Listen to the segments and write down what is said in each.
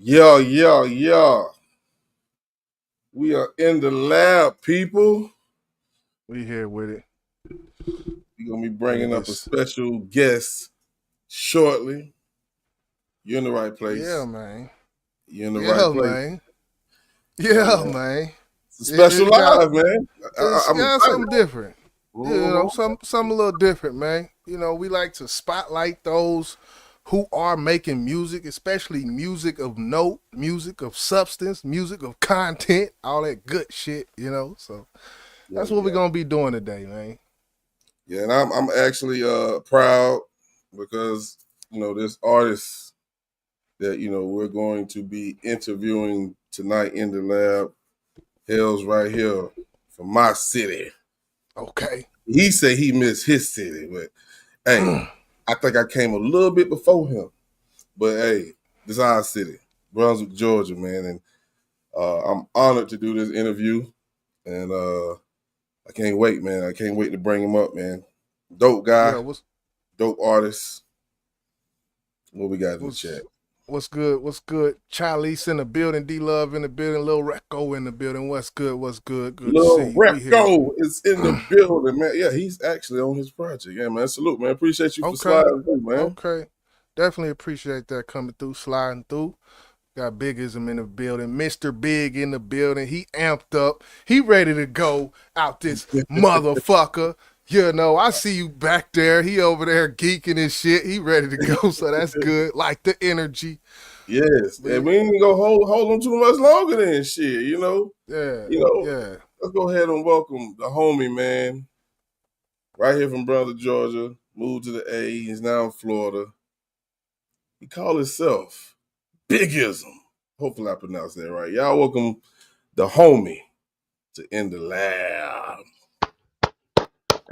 Yeah, yeah, yeah. We are in the lab, people. We here with it. We're gonna be Let me bringing up a get. special guest shortly. You're in the right Yeah, place. man. You're in the right Yeah, place. man. Yeah, Yeah, man. man. It's a special It got live, man. it's I'm got excited. something different. Mhm. Some a little different, man. We like to spotlight those who are making music, especially music of note, music of substance, music of content, all that good shit. So Yeah, that's what we're yeah, gonna be doing today, man. yeah. And I'm actually proud because this artist that we're going to be interviewing tonight in the lab hails right here from my city. Okay. He said he missed his city, but hey, I think I came a little bit before him. But hey, this is our city, Brunswick, Georgia, man, and I'm honored to do this interview, and I can't wait, man. I can't wait to bring him up, man. Dope yeah, guy, what's dope artist. What we got in the what's chat? what's good? What's good? Charlize in the building, D Love in the building, Lil Recco in the building. What's good? What's good? Good to see Lil you. We here. Recco is in the building, man. Yeah, he's actually on his project. Yeah, man. Salute, man. Appreciate you for Okay. sliding through, man. Okay. Definitely appreciate that coming through, sliding through. Got Bigizm in the building. Mr. Big in the building. He amped up. He ready to go out this motherfucker. I see you back there. He over there geeking and shit. He ready to go, so that's good. Like the energy. Yes, and But we ain't gonna hold him too much longer than shit. yeah, You know. yeah. Let's go ahead and welcome the homie, man. Right here from Brother, Georgia. Moved to the A. He's now in Florida. He called himself Bigizm. Hopefully I pronounced that right. Y'all welcome the homie to In the Lab.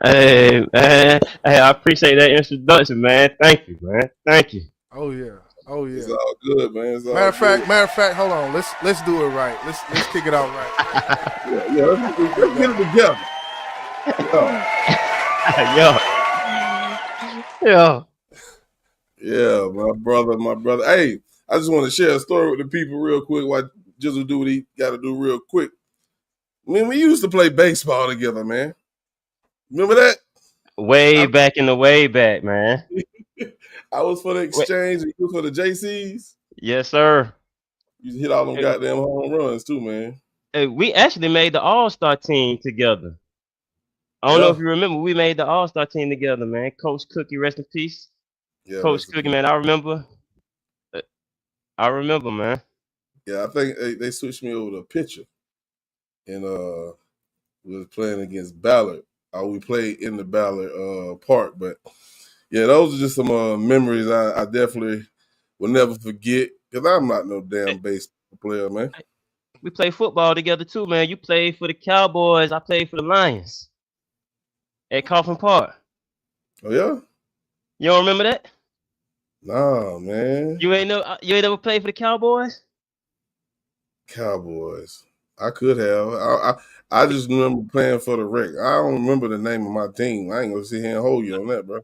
Hey man, hey, I appreciate that introduction, man. Thank you, man. Thank you. Oh yeah. Oh It's yeah. all good, man. It's Matter all of fact, good. hold on. Let's do it right. Let's kick it out right. Yeah, yeah. Let's kick Let's it get out it right. together. Yeah. Yo, yo. Yeah, my brother. Hey, I just want to share a story with the people real quick. Why Jizzle do what he got to do real quick. I mean, we used to play baseball together, man. Remember that? Way I, back in the way back, man. I was for the Wait, exchange, and you was for the JCs. yes, sir. You hit all them Hey, goddamn home runs too, man. hey, we actually made the All Star team together. I don't know Yeah, if you remember, we made the All Star team together, man. Coach Cookie, rest in peace. yeah. Coach Rest in Cookie, peace. man. I remember. Uh, I remember, man. Yeah, I think they switched me over to pitcher, and we was playing against Ballard. We played in the Ballard park, but yeah, those are just some memories I definitely will never forget. Cause I'm not no Hey, damn baseball player, man. hey, we played football together too, man. You played for the Cowboys. I played for the Lions at Coffin Park. Oh yeah, You don't remember that? nah, man. You ain't never played for the Cowboys? Cowboys. I could have. I just remember playing for the Wreck. I don't remember the name of my team. I ain't gonna sit here and hold you on that, bro.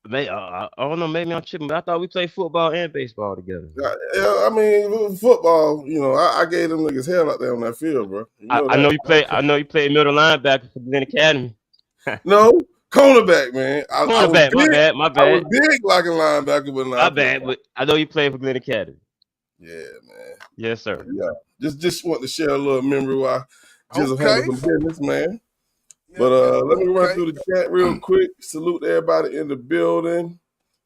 I don't know. Maybe I'm tripping, but I thought we played football and baseball together. Yeah, I mean football. I gave them niggas hell out there on that field, bro. You know I that. know you play. I Okay. know you played middle linebacker for Glen Academy. No, cornerback, man. I was Cornerback. My big. bad. My I was bad. big like a linebacker, but My now I play. bad. But I know you played for Glen Academy. Yeah, man. Yes, But sir. yeah, just want to share a little memory while Jizzle handle Okay. some business, man. But Yep, yep. let me run Okay. through the chat real quick. Salute to everybody in the building.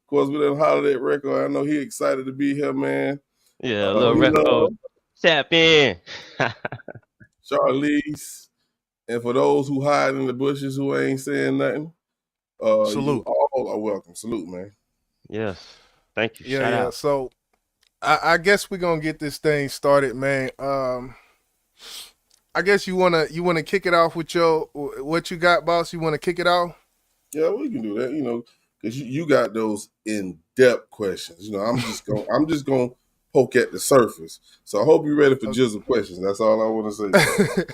Of course, we done hollered at Record. I know he excited to be here, man. Yeah, a little We record. love Tap in. Charlize. And for those who hide in the bushes who ain't saying nothing, you Salute. all are welcome. Salute, man. Yes. Thank you. Yeah, Shout yeah. out. So I guess we're gonna get this thing started, man. I guess you wanna kick it off with your what you got, boss. You wanna kick it off? Yeah, we can do that, because you got those in-depth questions. I'm just gonna poke at the surface. So I hope you're ready for Jizzle questions. That's all I want to say, bro.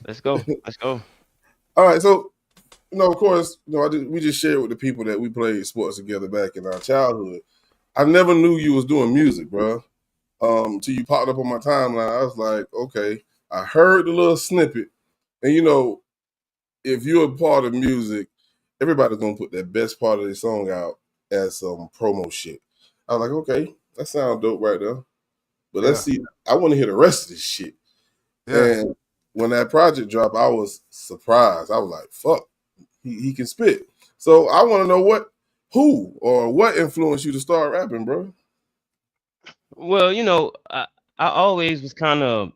Let's go. Let's go. All right, so of course, we just shared with the people that we played sports together back in our childhood. I never knew you was doing music, bro. till you popped up on my timeline. I was like, okay, I heard the little snippet, and you know, if you're a part of music, everybody's gonna put their best part of their song out as some promo shit. I was like, okay, that sounds dope right there. But let's Yeah. see. I want to hear the rest of this shit. Yeah. And when that project dropped, I was surprised. I was like, fuck, he can spit. So I want to know who or what influenced you to start rapping, bro? Well, I always was kind of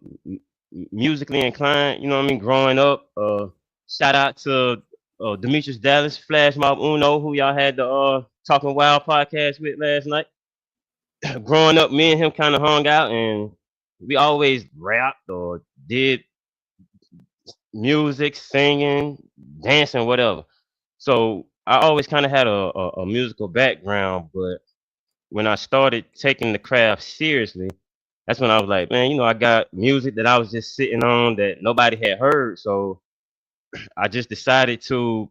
musically inclined. You know what I mean? Growing up, shout out to Demetrius Dallas, Flash Mob Uno, who y'all had the Talking Wild podcast with last night. Growing up, me and him kind of hung out, and we always rapped or did music, singing, dancing, whatever. So I always kind of had a musical background, but when I started taking the craft seriously, that's when I was like, man, I got music that I was just sitting on that nobody had heard. So I just decided to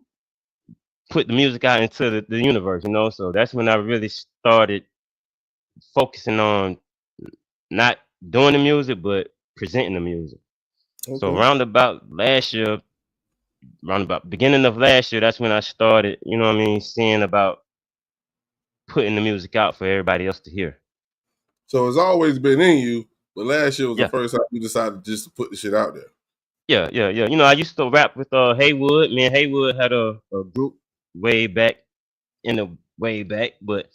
put the music out into the universe. So that's when I really started focusing on not doing the music, but presenting the music. So Okay. round about beginning of last year, that's when I started, seeing about putting the music out for everybody else to hear. So it's always been in you, but last year was the Yeah. first time you decided just to put the shit out there. Yeah. I used to rap with Haywood. Me and Haywood had a group way back in the way back, but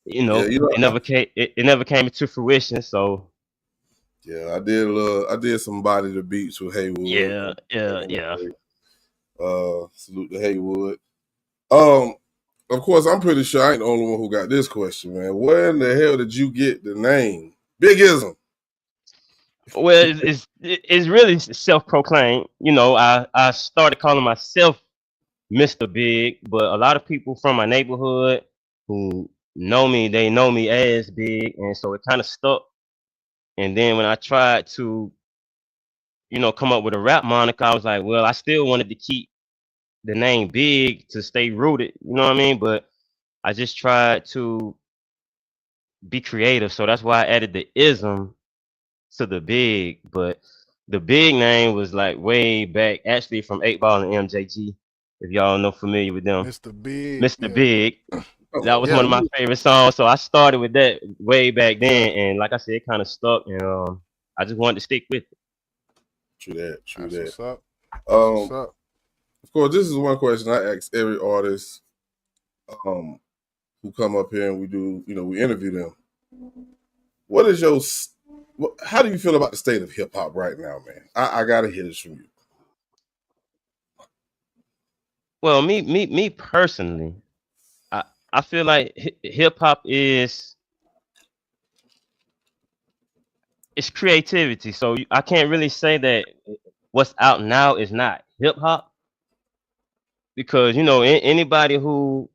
Yeah, it never came into fruition. So yeah, I did some body the beats with Haywood. yeah. Salute to Haywood. Um, of course, I'm pretty sure I ain't the only one who got this question, man. Where in the hell did you get the name Bigizm? Well, it's really self-proclaimed. I started calling myself Mr. Big, but a lot of people from my neighborhood who know me, they know me as Big, and so it kind of stuck. And then when I tried to, come up with a rap moniker, I was like, well, I still wanted to keep the name Big to stay rooted. You know what I mean? But I just tried to be creative, so that's why I added the ism to the Big. But the Big name was like way back, actually from 8 Ball and MJG. If y'all know familiar with them, Mr. Big. Mr. Yeah. Big. That Oh, was one Yeah. of my favorite songs. So I started with that way back Yeah. then, and like I said, it kind of stuck, and I just wanted to stick with it. true that, true That's that. what's up. That's what's Um, up. of course, this is one question I ask every artist who come up here and we do, we interview them. What is how do you feel about the state of hip hop right now, man? I gotta hear this from you. Well, me personally, I I feel like hip hop is it's creativity. So I can't really say that what's out now is not hip hop because anybody who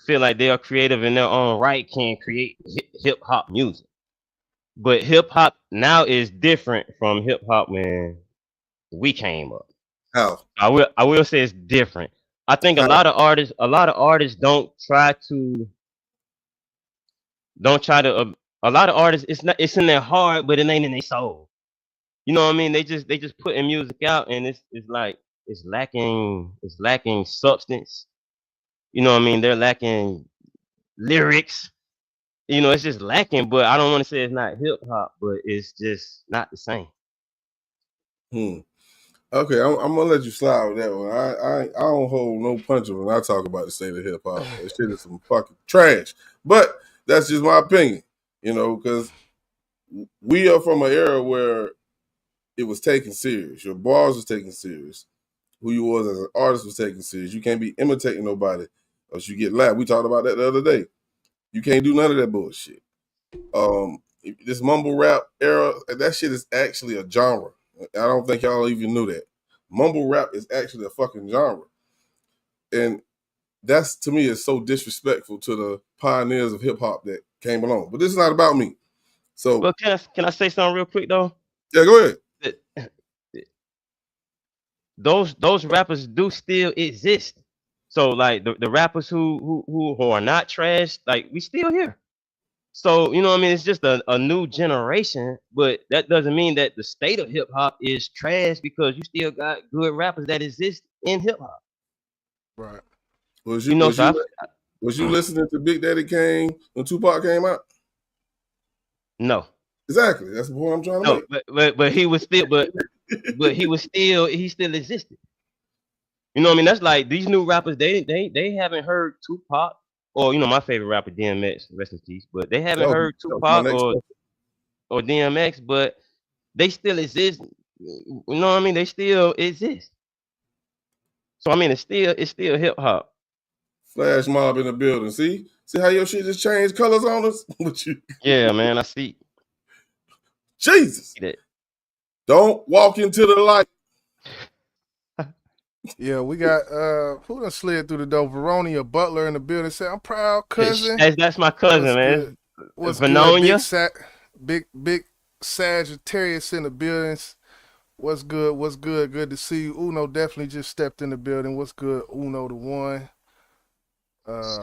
feel like they are creative in their own right can create hip hop music. But hip hop now is different from hip hop when we came up. How? I will say it's different. I think How? a lot of artists don't try to a lot of artists it's in their heart but it ain't in their soul. You know what I mean? They just putting music out and it's like it's lacking substance. You know what I mean? They're lacking lyrics. It's just lacking, but I don't want to say it's not hip hop, but it's just not the same. Hmm. Okay, I'm gonna let you slide with that one. I don't hold no punches when I talk about the state of hip hop. That shit is some fucking trash. But that's just my opinion, because we are from an era where it was taken serious. Your bars was taken serious. Who you was as an artist was taken serious. You can't be imitating nobody, else you get laughed. We talked about that the other day. You can't do none of that bullshit. This mumble rap era, that shit is actually a genre. I don't think y'all even knew that. Mumble rap is actually a fucking genre. And that's to me is so disrespectful to the pioneers of hip hop that came along. But this is not about me. So Well, can I say something real quick though? yeah, go ahead. That- those rappers do still exist. So like the rappers who are not trash, like we still here. So, you know what I mean? It's just a new generation, but that doesn't mean that the state of hip hop is trash because you still got good rappers that exist in hip hop. Right. Was You you know, was so you was you listening to Big Daddy Kane when Tupac came out? no, Exactly. That's the point I'm trying to no, make. but he was still, but he still existed. You know what I mean? That's like these new rappers. They haven't heard Tupac or my favorite rapper DMX, rest in peace. But they haven't heard That was my Tupac next question. or DMX, but they still exist. You know what I mean? They still exist. So I mean, it's still hip hop. Flash mob in the building. See how your shit just changed colors on us? What you Yeah, man. I see Jesus. that. Don't walk into the light. Yeah, we got who done slid through the door? Veronia Butler in the building. Say, I'm proud, cousin. That's my cousin, What's good? man. What's good? Vanonia. Big Sagittarius in the buildings. What's good? What's good? Good to see you. Uno definitely just stepped in the building. What's good? Uno the one.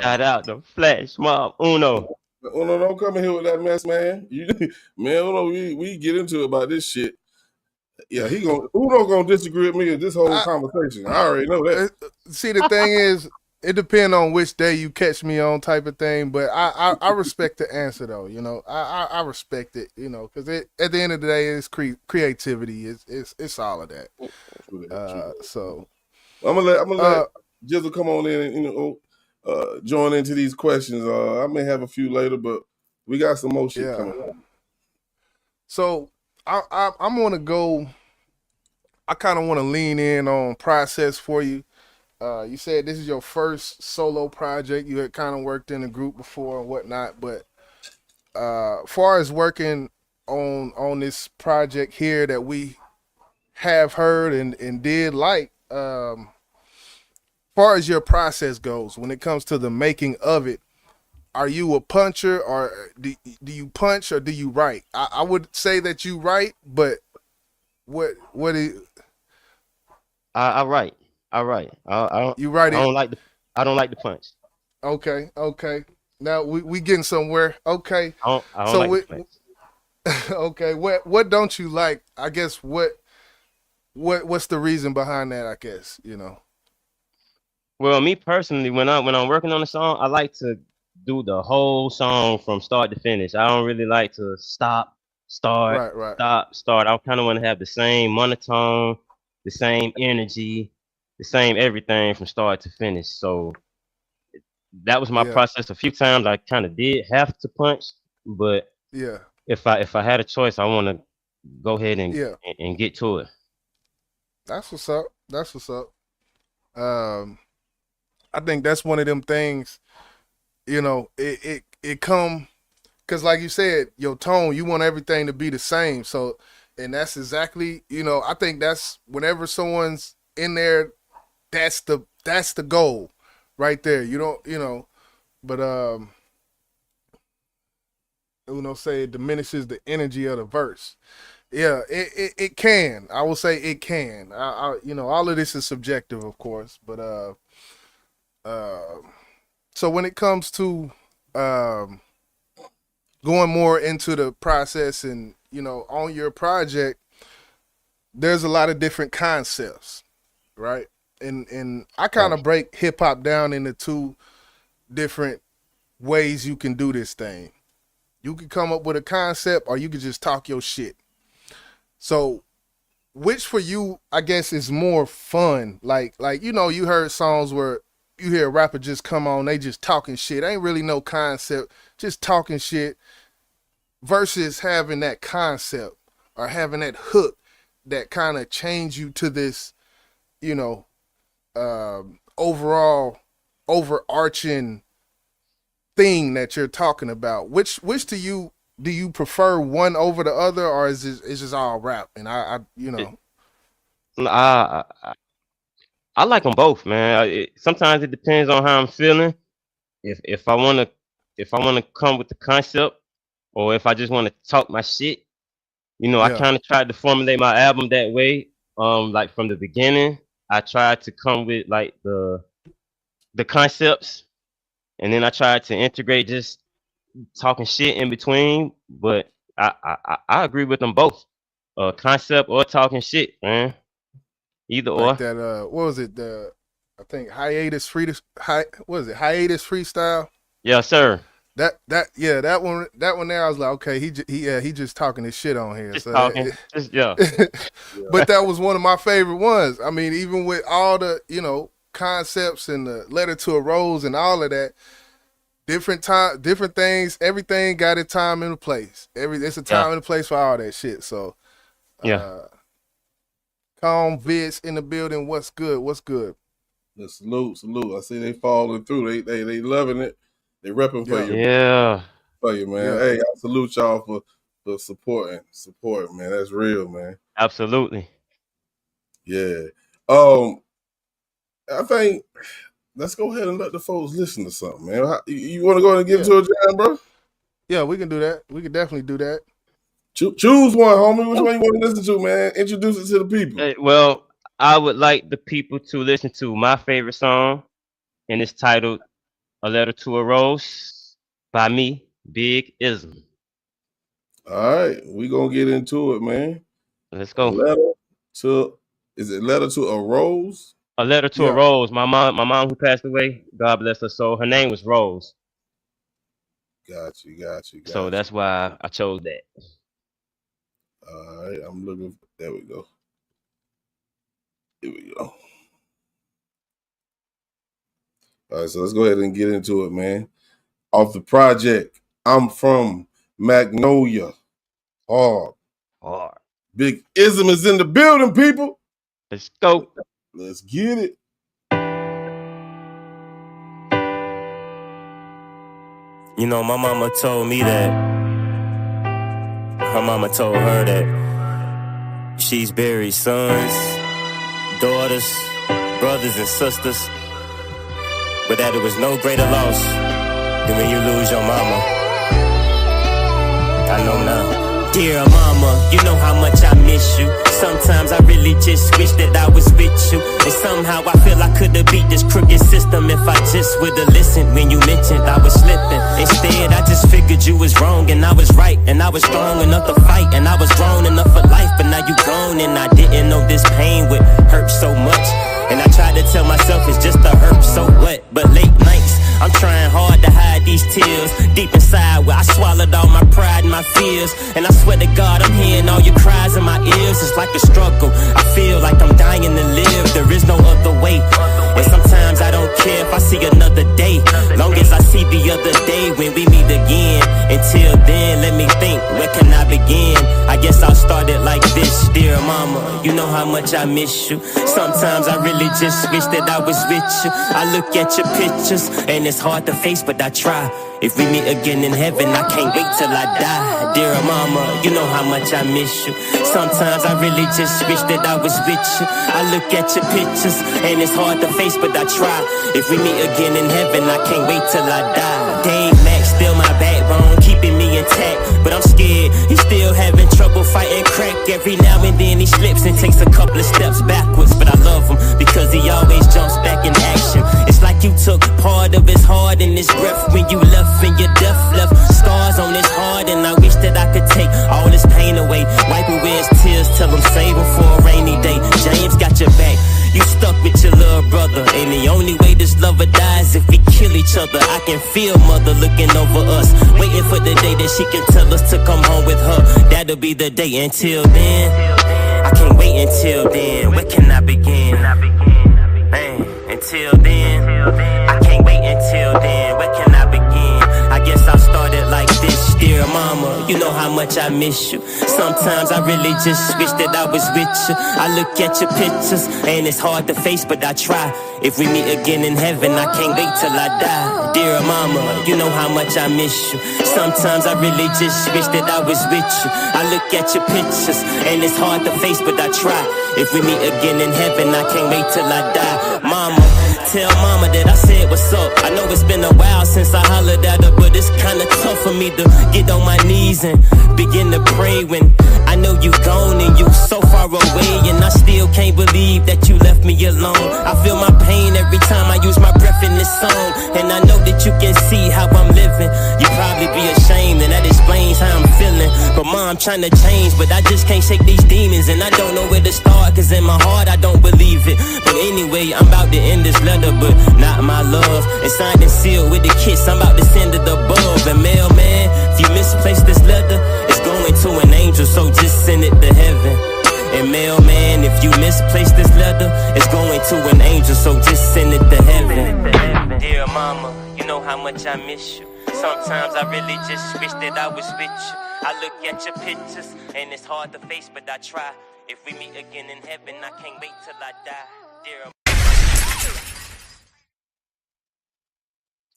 Shout out to Flash Mob Uno. Oh no, don't come in here with that mess, man. Man, oh no, we get into it about this shit. Yeah, who don't gonna disagree with me in this whole I, conversation? I already know that. see, the thing is, it depends on which day you catch me on, type of thing. But I respect the answer though. You know, I respect it. You know, because at the end of the day, it's creativity. It's all of that. So I'm gonna let Jizzle come on in and join into these questions. I may have a few later, but we got some more shit coming up. So I'm gonna go. I kind of want to lean in on process for you. You said this is your first solo project. You had kind of worked in a group before and whatnot, but far as working on this project here that we have heard and did like, far as your process goes, when it comes to the making of it, are you a puncher or do you punch or do you write? I would say that you write, but what is I write. I write. I don't. you write I it? don't like the. I don't like the punch. Okay. Now we getting somewhere. Okay, I don't so like the punch. okay, what don't you like? I guess what's the reason behind that? I guess you know. Well, me personally, when I'm working on a song, I like to do the whole song from start to finish. I don't really like to stop, start, Right. stop, start. I kind of want to have the same monotone, the same energy, the same everything from start to finish. So that was my Yeah. process. A few times I kind of did have to punch, but Yeah. if I had a choice, I want to go ahead and Yeah. and get to it. That's what's up. That's what's up. Um, I think that's one of them things. You know, it come because like you said, your tone, you want everything to be the same. So, and that's exactly, you know, I think that's whenever someone's in there, that's the goal, right there. You don't, you know, but Uno say it diminishes the energy of the verse. Yeah, it can. I will say it can. You know, all of this is subjective, of course, but uh, so when it comes to um going more into the process and you know on your project, there's a lot of different concepts, right? And I kind Right. of break hip hop down into two different ways you can do this thing. You can come up with a concept, or you can just talk your shit. So which for you I guess is more fun, like you know you heard songs where you hear a rapper just come on, they just talking shit, ain't really no concept, just talking shit, versus having that concept or having that hook that kind of change you to this, you know, overall overarching thing that you're talking about. Which do you prefer one over the other, or is just all rap? And I you It, know, I like them both, man. Sometimes it depends on how I'm feeling. If I wanna come with the concept, or if I just wanna talk my shit, I yeah, kind of tried to formulate my album that way. Like from the beginning, I tried to come with like the concepts, and then I tried to integrate just talking shit in between. But I agree with them both. Concept or talking shit, man. Either Like or. that. What was it? I think what is it? Hiatus freestyle. Yes, sir. That one there. I was like, okay, he just talking his shit on here. Just So talking. Just yeah. but that was one of my favorite ones. I mean, even with all the concepts and the letter to a rose and all of that, different things, everything got its time and a place. It's a time and a place for all that shit. So Yeah. Calm Vids in the building. What's good? What's good? The salute. I see they falling through. They loving it. They repping for you. Yeah. For you, man. Yeah. Hey, I salute y'all for supporting, man. That's real, man. Absolutely. Yeah. I think let's go ahead and let the folks listen to something, man. You want to go ahead and get into a jam, bro? Yeah, we can do that. We can definitely do that. Choose one, homie. Which one you want to listen to, man? Introduce it to the people. Well, I would like the people to listen to my favorite song, and it's titled "A Letter to a Rose" by me, Bigizm. All right, we gonna get into it, man. Let's go. Is it letter to a rose? A letter to a rose. My mom who passed away, God bless her soul. Her name was Rose. Got you. So that's why I chose that. All right, I'm looking. There we go. Here we go. All right, so let's go ahead and get into it, man. Off the project, I'm from Magnolia. Hard. Bigizm is in the building, people. Let's go. Let's get it. You know, my mama told me that her mama told her that she's buried sons, daughters, brothers, and sisters, but that it was no greater loss than when you lose your mama. I know now. Dear mama, you know how much I miss you. Sometimes I really just wish that I was with you. And somehow I feel I could've beat this crooked system if I just would've listened when you mentioned I was slipping. Instead, I just figured you was wrong and I was right. And I was strong enough to fight and I was grown enough for life. But now you gone and I didn't know this pain would hurt so much. And I tried to tell myself it's just a hurt, so what? But late nights, I'm trying hard to hide these tears deep inside where I swallowed all my pride and my fears. And I swear to God, I'm hearing all your cries in my ears. It's like a struggle. I feel like I'm dying to live. There is no other way. And sometimes I don't care if I see another day, long as I see the other day when we meet again. Until then, let me think, where can I begin? I guess I'll start it like this. Dear mama, you know how much I miss you. Sometimes I really just wish that I was with you. I look at your pictures and it's hard to face, but I try. If we meet again in heaven, I can't wait till I die. Dear mama, you know how much I miss you. Sometimes I really just wish that I was with you. I look at your pictures and it's hard to face, but I try. If we meet again in heaven, I can't wait till I die. Dave Max still my backbone, keeping me intact, but I'm scared he's still having trouble fighting crack. Every now and then he slips and takes a couple of steps backwards, but I love him because he always jumps back in action. It's like you took part of his heart and his breath when you left, and your death left scars on his heart. And I wish that I could take all his pain away, wipe away his tears, tell him save him for a rainy day. James got your back, you stuck with your little brother, and the only way this lover dies if we kill each other. I can feel mother looking over us, waiting for the day that she can tell us to come home with her. That'll be the day. Until then, I can't wait until then. Where can I begin? Man, until then, I can't wait until then. Where can I begin? I guess I'll start it like this. Dear mama, you know how much I miss you. Sometimes I really just wish that I was with you. I look at your pictures and it's hard to face, but I try. If we meet again in heaven, I can't wait till I die. Dear mama, you know how much I miss you. Sometimes I really just wish that I was with you. I look at your pictures and it's hard to face, but I try. If we meet again in heaven, I can't wait till I die. Mama, tell mama that I said what's up. I know it's been a while since I hollered at her, but it's kinda tough for me to get on my knees and begin to pray when I know you gone and you so far away, and I still can't believe that you left me alone. I feel my pain every time I use my breath in this song. And I know that you can see how I'm living. You probably be ashamed, and that explains how I'm feeling. But ma, I'm trying to change, but I just can't shake these demons. And I don't know where to start, cause in my heart I don't believe it. But anyway, I'm about to end this letter, but not my love. And signed and sealed with the kiss, I'm about to send it above. And mailman, if you misplaced this letter, it's going to an angel, so just send it to heaven. And mailman, if you misplaced this letter, it's going to an angel, so just send it to heaven. Dear mama, you know how much I miss you. Sometimes I really just wish that I was with you. I look at your pictures, and it's hard to face, but I try. If we meet again in heaven, I can't wait till I die. Dear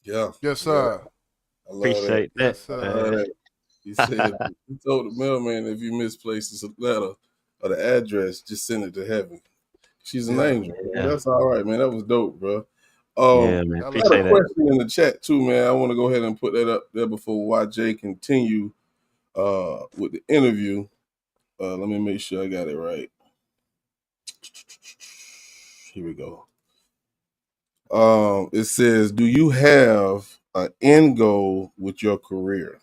Yeah. Yes, sir. I love Appreciate that. Yes, sir. He said, he told the mailman if you misplaced this letter or the address, just send it to heaven. She's an angel. Yeah. That's all right, man. That was dope, bro. Yeah, man. I I Appreciate got a that. question in the chat too, man. I want to go ahead and put that up there before YJ continue with the interview. Let me make sure I got it right. Here we go. It says, do you have an end goal with your career?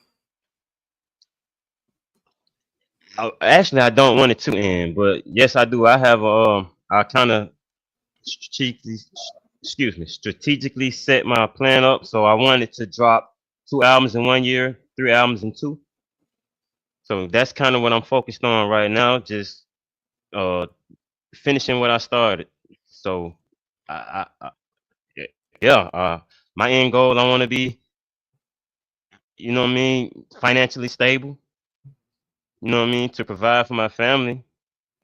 Actually, I don't want it to end, but yes, I do. I have I kind of strategically set my plan up. So I wanted to drop 2 albums in 1 year, 3 albums in two. So that's kind of what I'm focused on right now. Just uh finishing what I started. So I yeah, my end goal, I want to be, you know what I mean, financially stable. You know what I mean, to provide for my family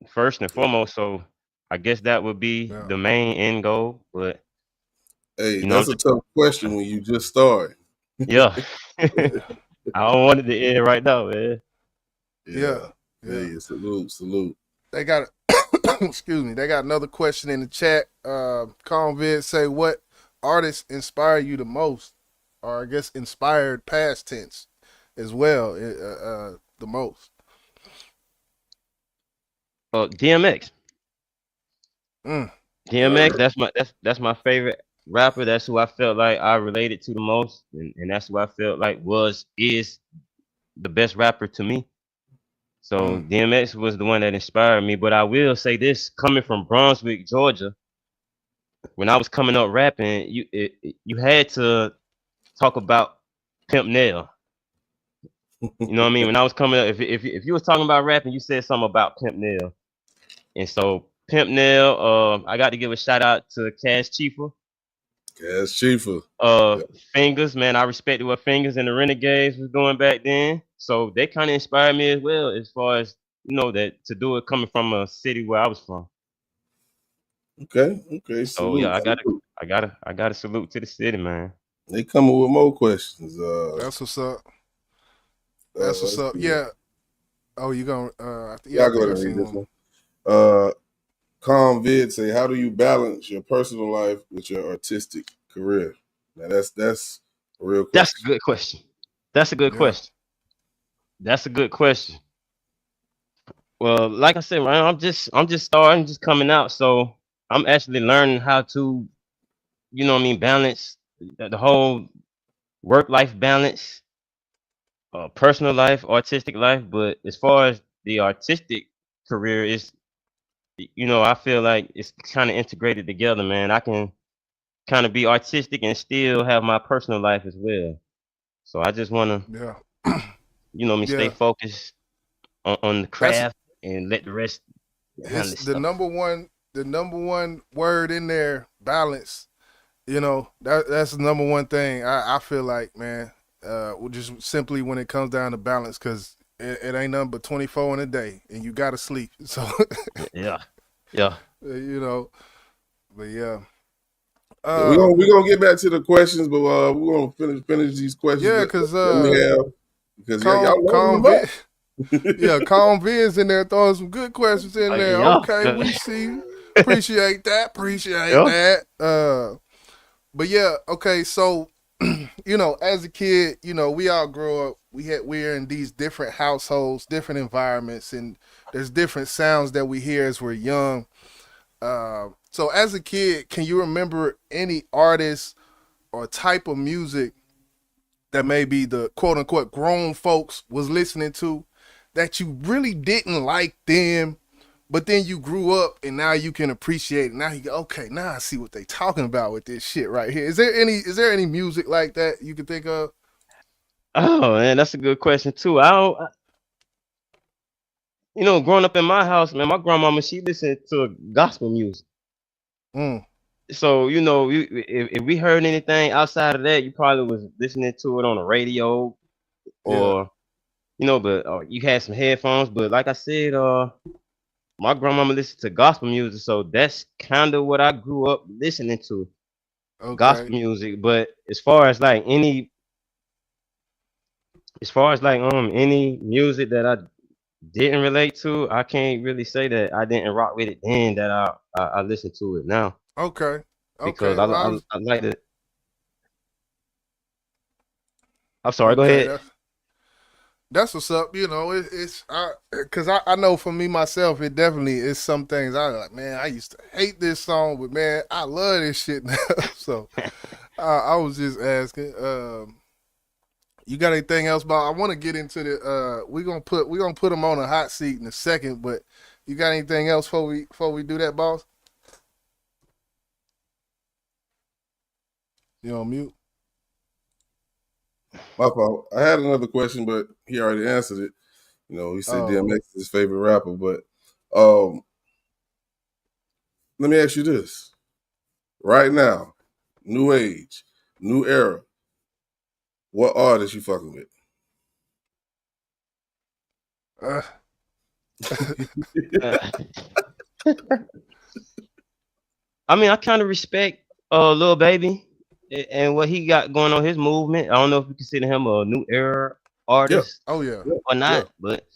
first and foremost. So I guess that would be Yeah. the main end goal. But Hey, you know, that's a tough question when you just started. yeah, I don't want it to end right now, man. Yeah. Yeah. Salute. They got excuse me. They got another question in the chat. Convid say, what artists inspire you the most, or I guess inspired past tense as well, the most. DMX. Mm. DMX, that's my favorite rapper. That's who I felt like I related to the most, and that's who I felt like is the best rapper to me. So DMX was the one that inspired me. But I will say this: coming from Brunswick, Georgia, when I was coming up rapping, you had to talk about Pimp Nail. You know what I mean? When I was coming up, if you was talking about rapping, you said something about Pimp Nail, and so Pimp Nail, I got to give a shout out to Cash Chiefah. Cash Chiefah. Fingers, man, I respected what Fingers and the Renegades was doing back then. So they kind of inspired me as well, as far as, you know, that to do it coming from a city where I was from. Okay. So yeah, I gotta salute to the city, man. They coming with more questions. That's what's up. That's what's up. Yeah. Oh, you gonna? Yeah, I'll go ahead and read this one. Convid say, how do you balance your personal life with your artistic career? Now that's a real question. That's a good question. That's a good question. That's a good question. Well, like I said, man, I'm just starting, just coming out, so I'm actually learning how to, you know what I mean, balance the whole work-life balance, personal life, artistic life. But as far as the artistic career is, you know, I feel like it's kind of integrated together, man. I can kind of be artistic and still have my personal life as well. So I just want to, you know, stay focused on the craft and let the rest handle it's the number one word in there, balance. You know, that's the number one thing I feel like, man. Just simply when it comes down to balance, because it ain't nothing but 24 in a day, and you gotta sleep. So yeah. You know, but yeah. We're gonna get back to the questions, but we're gonna finish these questions. Yeah, because y'all Calm Viz in there throwing some good questions in there. Yeah. Okay, we see. Appreciate that. But yeah, okay, so you know, as a kid, you know, we all grow up. We're in these different households, different environments, and there's different sounds that we hear as we're young. So as a kid, can you remember any artist or type of music that maybe the quote unquote grown folks was listening to that you really didn't like them, but then you grew up and now you can appreciate it. Now you go, okay, now I see what they talking about with this shit right here. Is there any music like that you can think of? Oh man, that's a good question too. Growing up in my house, man, my grandmama she listened to gospel music. Mm, So if we heard anything outside of that, you probably was listening to it on the radio yeah. or but you had some headphones. But like I said, my grandmama listened to gospel music, so that's kind of what I grew up listening to, Okay. gospel music. But as far as any music that I didn't relate to, I can't really say that I didn't rock with it then that I listen to it now Okay. because Okay. Well, I was I like it. I'm sorry. Go okay. ahead. That's what's up. It's because I know for me myself, it definitely is some things I like. Man, I used to hate this song, but man, I love this shit now. So I was just asking. You got anything else, Bob? I want to get into the. We gonna put them on a hot seat in a second, but you got anything else before we do that, boss? You on mute? My fault. I had another question, but he already answered it. He said Oh, DMX is his favorite rapper, but um, let me ask you this: right now, new age, new era. What artist you fucking with? uh, Uh, I mean, I kind of respect Lil Baby and what he got going on his movement. I don't know if we consider him a new era Yeah, artist oh yeah. yeah, or yeah. not, but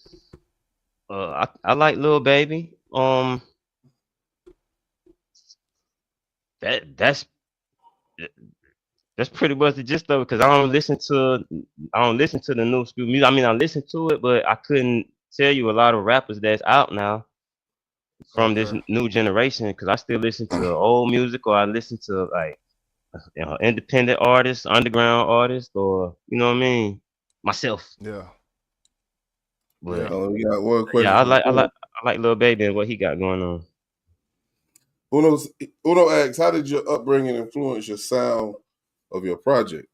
I like Lil Baby. That that's pretty much the gist of it because I don't listen to the new school music. I mean, I listen to it, but I couldn't tell you a lot of rappers that's out now from this Okay. new generation because I still listen to old music or I listen to like independent artists, underground artists, or you know what I mean, myself. Yeah. But Yeah. We got one yeah, question I from like I like I like Lil Baby and what he got going on. Uno's. Uno asks, "How did your upbringing influence your sound of your project?"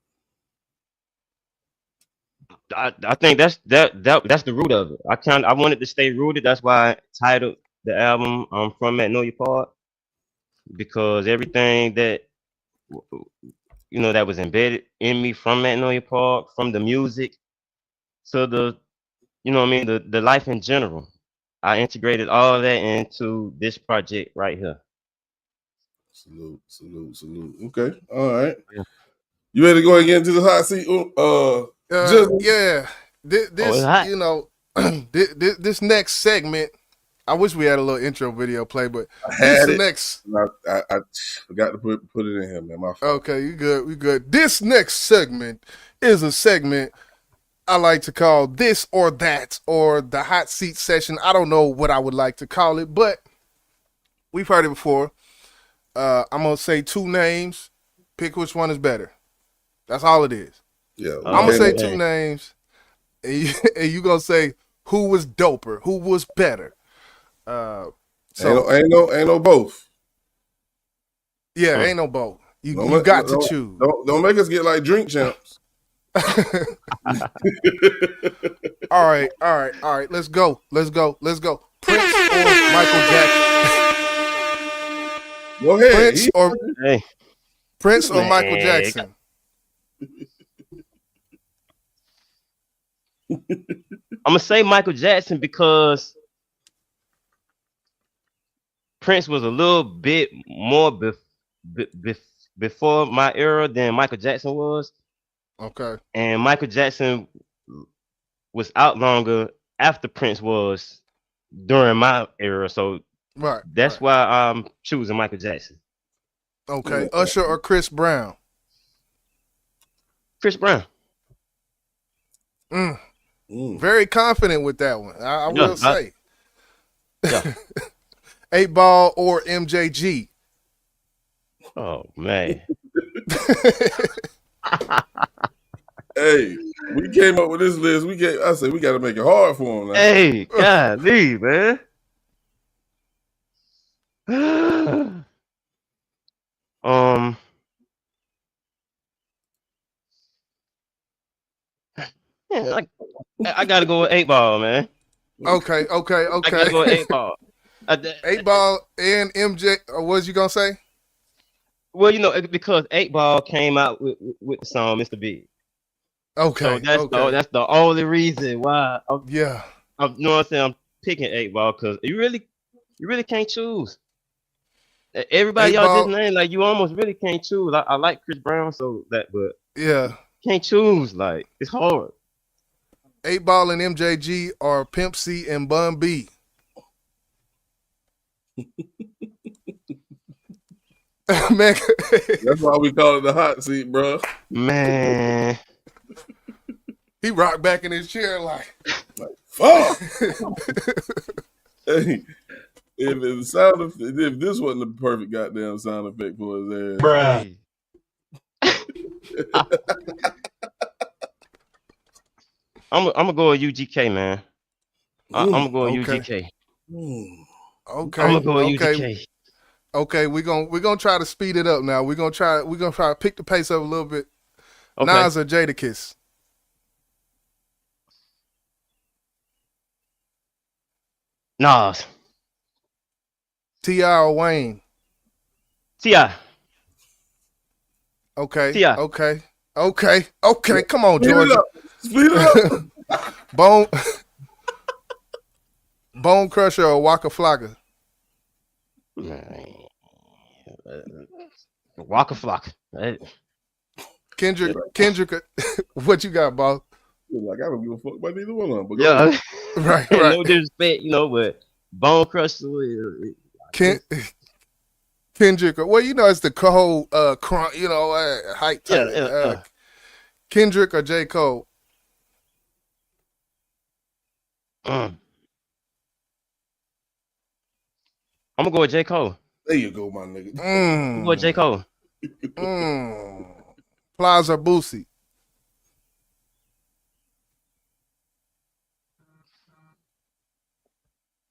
I think that's the root of it. I wanted to stay rooted. That's why I titled the album From Magnolia Park because everything that that was embedded in me from Magnolia Park, from the music to the what I mean, the life in general. I integrated all that into this project right here. Salute, salute, salute. Okay, all right. You ready to go and get into the hot seat? Just Yeah. Oh, it's This, hot. this next segment. I wish we had a little intro video play, but I this had it. next. And I forgot to put it in here, man. My fault. Okay, you good? We good. This next segment is a segment I like to call this or that or the hot seat session. I don't know what I would like to call it, but we've heard it before. I'm gonna say two names. Pick which one is better. That's all it is. Yeah, we I'm gonna can't. say Oh, two dang. names, and you gonna say who was doper, who was better. Uh, so Ain't no both. yeah, Mm. ain't no both. You Don't you let, got to choose. don't make us get like drink champs. All right. Let's go. Prince or Michael Jackson? Go ahead. Prince or Hey, Michael man. Jackson? I'm gonna say Michael Jackson because Prince was a little bit more before my era than Michael Jackson was, Okay. and Michael Jackson was out longer after Prince was during my era. So Right. that's why I'm choosing Michael Jackson. Okay. Yeah. Usher or Chris Brown? Chris Brown. Mm, Mm. very confident with that one. I Yeah, will say. yeah. 8Ball or MJG? Oh man. Hey, we came up with this list. I said we got to make it hard for him now. Hey, golly, man. Yeah, I gotta go with 8Ball, man. Okay. I gotta go with 8Ball. 8Ball and MJ. What was you gonna say? Well, because 8Ball came out with the song Mr. Big. Okay. So that's the only reason why Yeah. you know what I'm saying, I'm picking 8Ball, because you really can't choose. Everybody y'all just 8Ball. named, like, you almost really can't choose. I like Chris Brown, but Yeah. can't choose. Like, it's hard. 8Ball and MJG are Pimp C and Bun B. Man, That's why we call it the hot seat, bro. Man. he rocked back in his chair like Fuck. Hey, if this wasn't the perfect goddamn sound effect for his ass, Bruh. I'm gonna go with UGK, man. I'm gonna go with UGK. Okay. I'm gonna go with UGK. Okay, we're gonna try to speed it up now. We're gonna try to pick the pace up a little bit. Okay. Nas or Jadakiss? Nas. T.I. or Wayne? T.I. Okay. T.I. Okay. Come on, Georgia. Speed it up. Bone Crusher or Waka Flocka? Waka Flocka. Kendrick, what you got, boss? Like, I don't give a fuck about neither one of them. But Yeah. Right. No disrespect, but Bone Crusher. Kendrick, well, it's the cold, hype type. Yeah. Kendrick or J. Cole? I'm gonna go with J. Cole. There you go, my nigga. I'm gonna go with J. Cole. Plies or Boosie?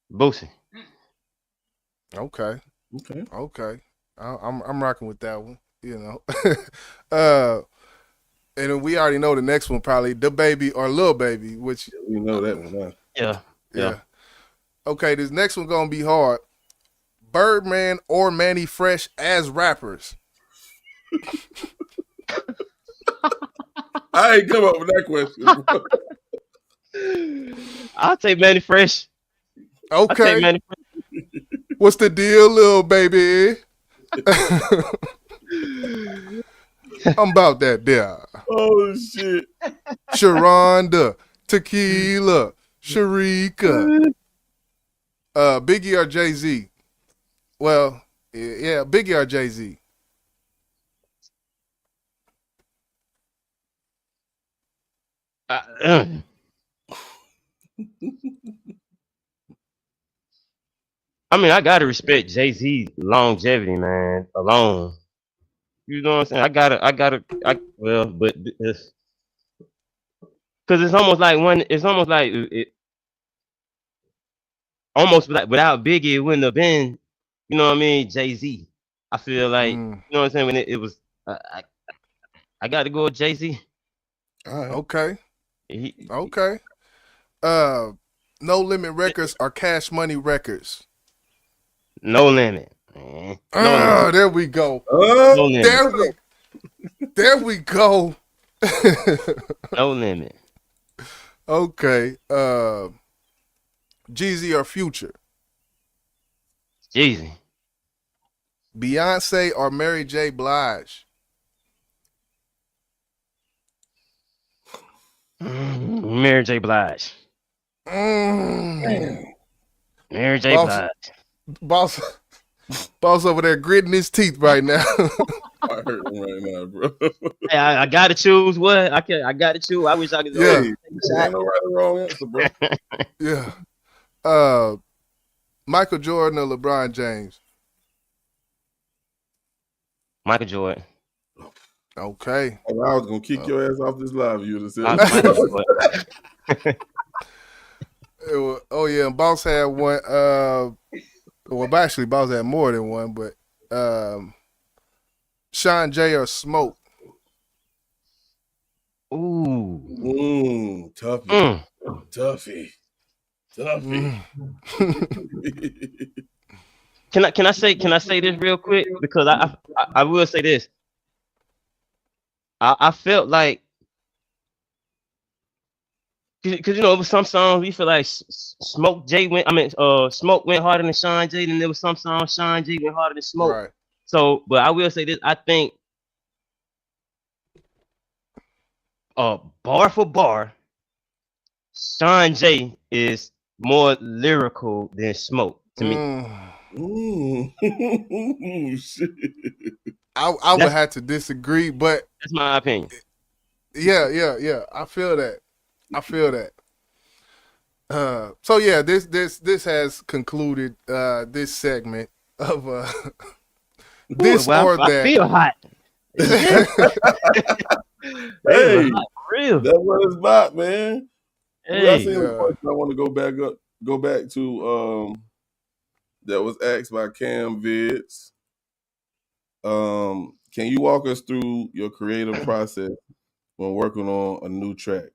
Boosie. Okay. I'm rocking with that one. And then we already know the next one, probably Da Baby or Lil Baby, which we know that one. Huh? Yeah. Okay, this next one gonna be hard. Birdman or Manny Fresh as rappers? I ain't come up with that question. I'll take Manny Fresh. Okay. Manny Fresh. What's the deal, Lil Baby? I'm about that there. Oh shit. Sharonda, Tequila, Sharika. Biggie or Jay-Z? Well, yeah, Biggie or Jay-Z? I mean, I gotta respect Jay-Z longevity, man, alone. You know what I'm saying? But because it's almost like almost like without Biggie, it wouldn't have been, you know what I mean, Jay-Z. I feel like, you know what I'm saying, when it was, I got to go with Jay-Z. All right. Okay. Okay. No Limit Records or Cash Money Records? No Limit. Man. There we go. No Limit. There we go. No Limit. Okay. Jeezy or Future? Jeezy. Beyonce or Mary J. Blige? Mary J. Blige. Mary J. Blige. Boss over there gritting his teeth right now. I hurt him right now, bro. Hey, I gotta choose what I gotta choose. I wish I could. Yeah. Ain't no right or wrong answer, bro. Yeah. Michael Jordan or LeBron James? Michael Jordan. Okay. I was gonna kick your ass off this live. You would have said Michael LeBron. Jordan. Oh yeah, Boss had one. Well, actually, Boss had more than one, but Sean J or Smoke. Ooh. Tuffy, Tuffy, Tuffy. Can I say this real quick, because I will say this. I felt like, because with some songs we feel like Smoke went harder than Sean J. Then there was some songs Sean J went harder than Smoke. Right. So, but I will say this. I think bar for bar, Sean J is more lyrical than Smoke to me. Shit. I would have to disagree, but That's my opinion. yeah. I feel that. So yeah, this has concluded this segment of this Well, or I that. feel hot. Hey, Hot, for real. that was about, man. I Hey, seen a question I want to go back to that was asked by Cam Vids. Can you walk us through your creative process when working on a new track?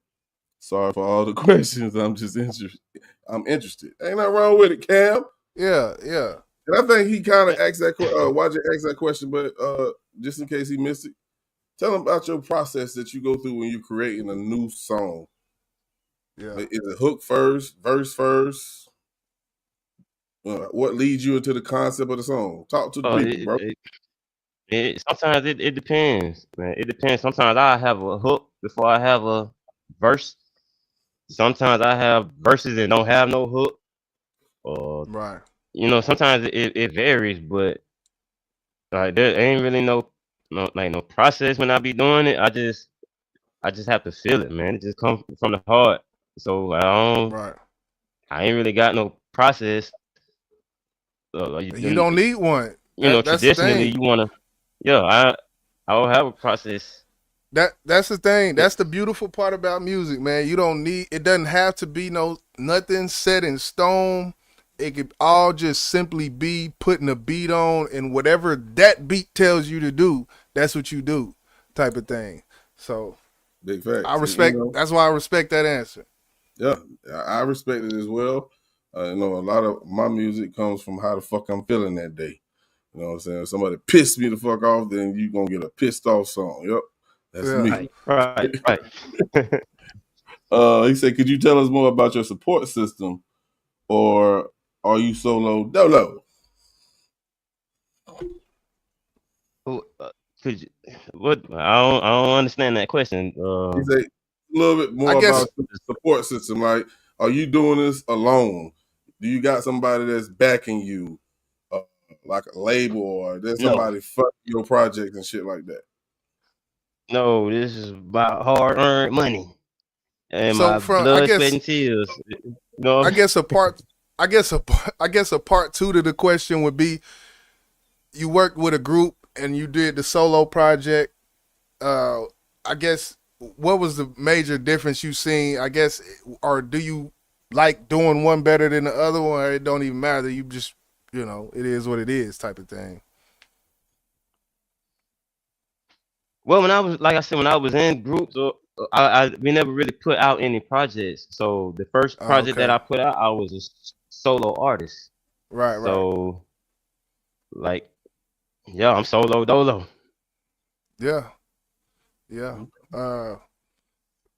Sorry for all the questions. I'm just interested. I'm interested. Ain't nothing wrong with it, Cam. Yeah. And I think he kind of asked that. Why'd asked that question? But just in case he missed it, tell him about your process that you go through when you're creating a new song. Yeah. Is it hook first, verse first? What leads you into the concept of the song? Talk to the people, bro. Sometimes it depends, man. It depends. Sometimes I have a hook before I have a verse. Sometimes I have verses and don't have no hook. Or Right. sometimes it varies, but like there ain't really no process when I be doing it. I just have to feel it, man. It just comes from the heart. So Right. I ain't really got no process. You don't need one. That's the Traditionally thing. you wanna, I don't have a process. That's the thing. That's the beautiful part about music, man. You don't need. It doesn't have to be nothing set in stone. It could all just simply be putting a beat on, and whatever that beat tells you to do, that's what you do, type of thing. So Big facts. I respect. That's why I respect that answer. Yeah, I respect it as well. A lot of my music comes from how the fuck I'm feeling that day. You know what I'm saying? If somebody pissed me the fuck off, then you gonna get a pissed off song. Yep, that's me. Right. He said, could you tell us more about your support system, or are you solo dolo? Could you, what? I don't understand that question. He said a little bit more about the support system. Like, are you doing this alone? Do you got somebody that's backing you, like a label, or there's somebody funding your project and shit like that? No, this is about hard-earned money and my blood, sweat, and tears. I guess a part two to the question would be: you worked with a group and you did the solo project. I guess what was the major difference you seen? I guess, or do you like doing one better than the other one? Or it don't even matter. You just it is what it is, type of thing. Well, when I was in groups, we never really put out any projects. So the first project that I put out, I was a solo artist. Right. So, like, I'm solo dolo. Yeah.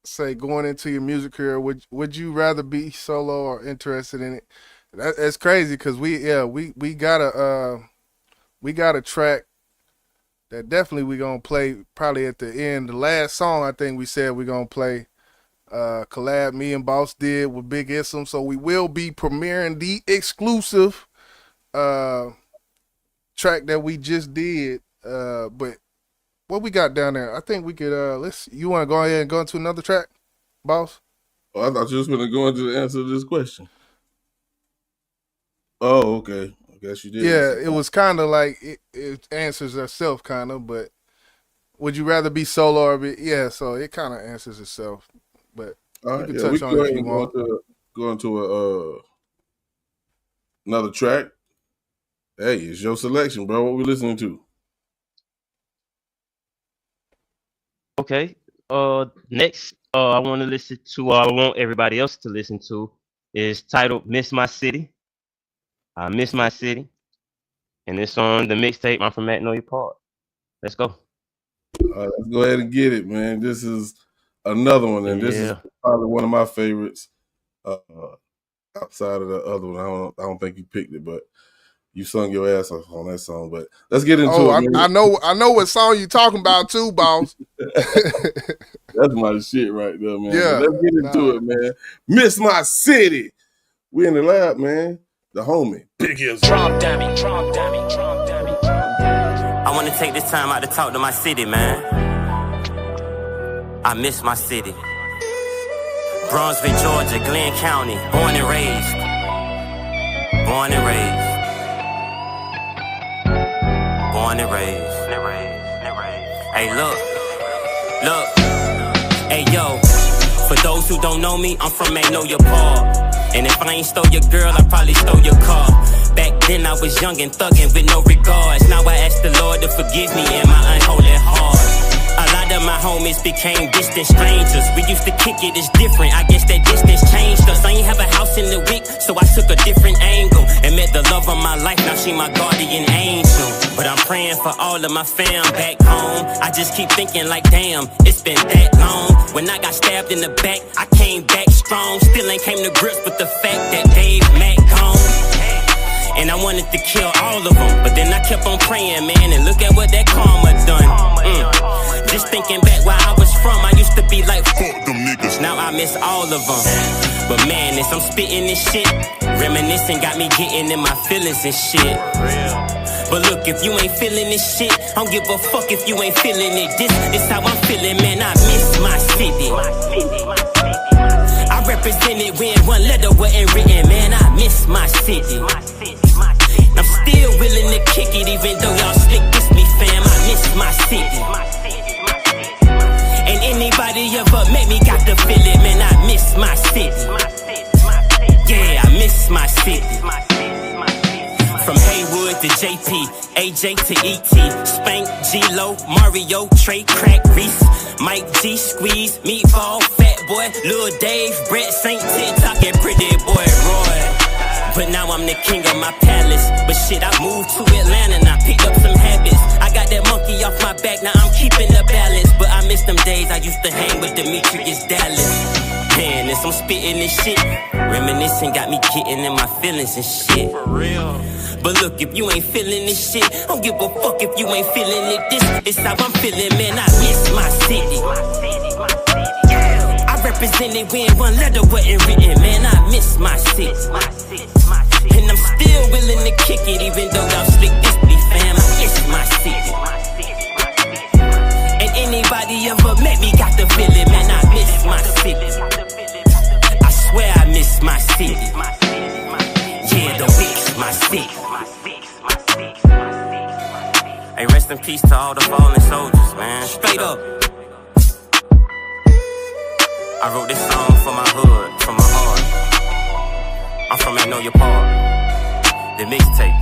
Say, going into your music career, would you rather be solo or interested in it? That's crazy because we got a track that definitely we gonna play probably at the end. The last song I think we said we gonna play collab me and Boss did with Bigizm. So we will be premiering the exclusive track that we just did. But what we got down there? I think we could you wanna go ahead and go into another track, Boss? Oh, I thought you was gonna go into the answer to this question. Oh, okay. I guess you did. Yeah, it was kind of like it answers itself, kind of. But would you rather be solo or be? Yeah, so it kind of answers itself. But All you right, can yeah, we touch can on go it if ahead you and want. go into another track. Hey, it's your selection, bro. What we listening to? Okay. Next, I want to listen to. I want everybody else to listen to is titled "Miss My City." I miss my city, and it's on the mixtape. I'm from Matt Know Your Part. Let's go. All right, let's go ahead and get it, man. This is another one, and this is Yeah. probably one of my favorites. Uh, outside of the other one, I don't think you picked it, but you sung your ass off on that song. But let's get into Oh, it, I man. know what song you talking about too, boss. That's my shit right there, man. But Yeah, let's get into nah. it, man. Miss My City. We in the lab, man. The homie, Bigizm. I wanna take this time out to talk to my city, man. I miss my city. Brunswick, Georgia, Glenn County, born and raised. Born and raised. Born and raised. Hey, look. Hey, yo. For those who don't know me, I'm from Magnolia Park. And if I ain't stole your girl, I probably stole your car. Back then I was young and thuggin' with no regards. Now I ask the Lord to forgive me in my unholy heart. A lot of my homies became distant strangers. We used to kick it, it's different. I guess that distance changed us. I ain't have a house in the week, so I took a different angle and met the love of my life. Now she my guardian angel. But I'm praying for all of my fam back home. I just keep thinking like, damn, it's been that long. When I got stabbed in the back, I came back strong. Still ain't came to grips with the fact that Dave Mack gone. And I wanted to kill all of them, but then I kept on praying, man, and look at what that karma done. Just thinking back where I was from, I used to be like, fuck them niggas. Now I miss all of them. But man, as I'm spitting this shit, reminiscing got me getting in my feelings and shit. But look, if you ain't feeling this shit, I don't give a fuck if you ain't feeling it. This is how I'm feeling, man, I miss my city. I represent it when one letter wasn't written, man, I miss my city. I'm still willing to kick it, even though y'all slick diss me, fam. I miss my city. And anybody ever met me got to feel it, man. I miss my city. Yeah, I miss my city. From Haywood to JP, AJ to ET, Spank, G-Lo, Mario, Trey, Crack, Reese, Mike G, Squeeze, Meatball, Fat Boy, Lil Dave, Brett, Saint, TikTok, and Pretty Boy Roy. But now I'm the king of my palace. But shit, I moved to Atlanta and I picked up some habits. I got that monkey off my back, now I'm keeping the balance. But I miss them days I used to hang with Demetrius Dallas. Man, as I'm spitting this shit, reminiscing got me getting in my feelings and shit. For real. But look, if you ain't feeling this shit, I don't give a fuck if you ain't feeling it. This is how I'm feeling, man. I miss my city. I represent it when one letter wasn't written, man. I miss my city. And I'm still willing to kick it, even though y'all slick this me, fam. I miss my city. And anybody ever met me got to feel it, man. I miss my city. I swear I miss my city. Yeah, the Wicks, my city. Hey, rest in peace to all the fallen soldiers, man. Straight up. I wrote this song for my hood, from my heart. I'm from Know Your Part, the mixtape.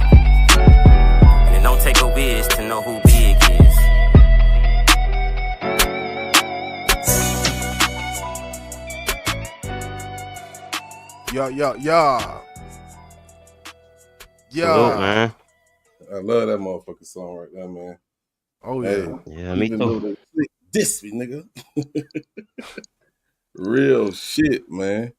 And it don't take a whiz to know who Big is. Salute, Yeah. man. I love that motherfucking song right there, man. Oh Hey, yeah. Yeah, me even though too. they diss me, nigga. Real shit, man.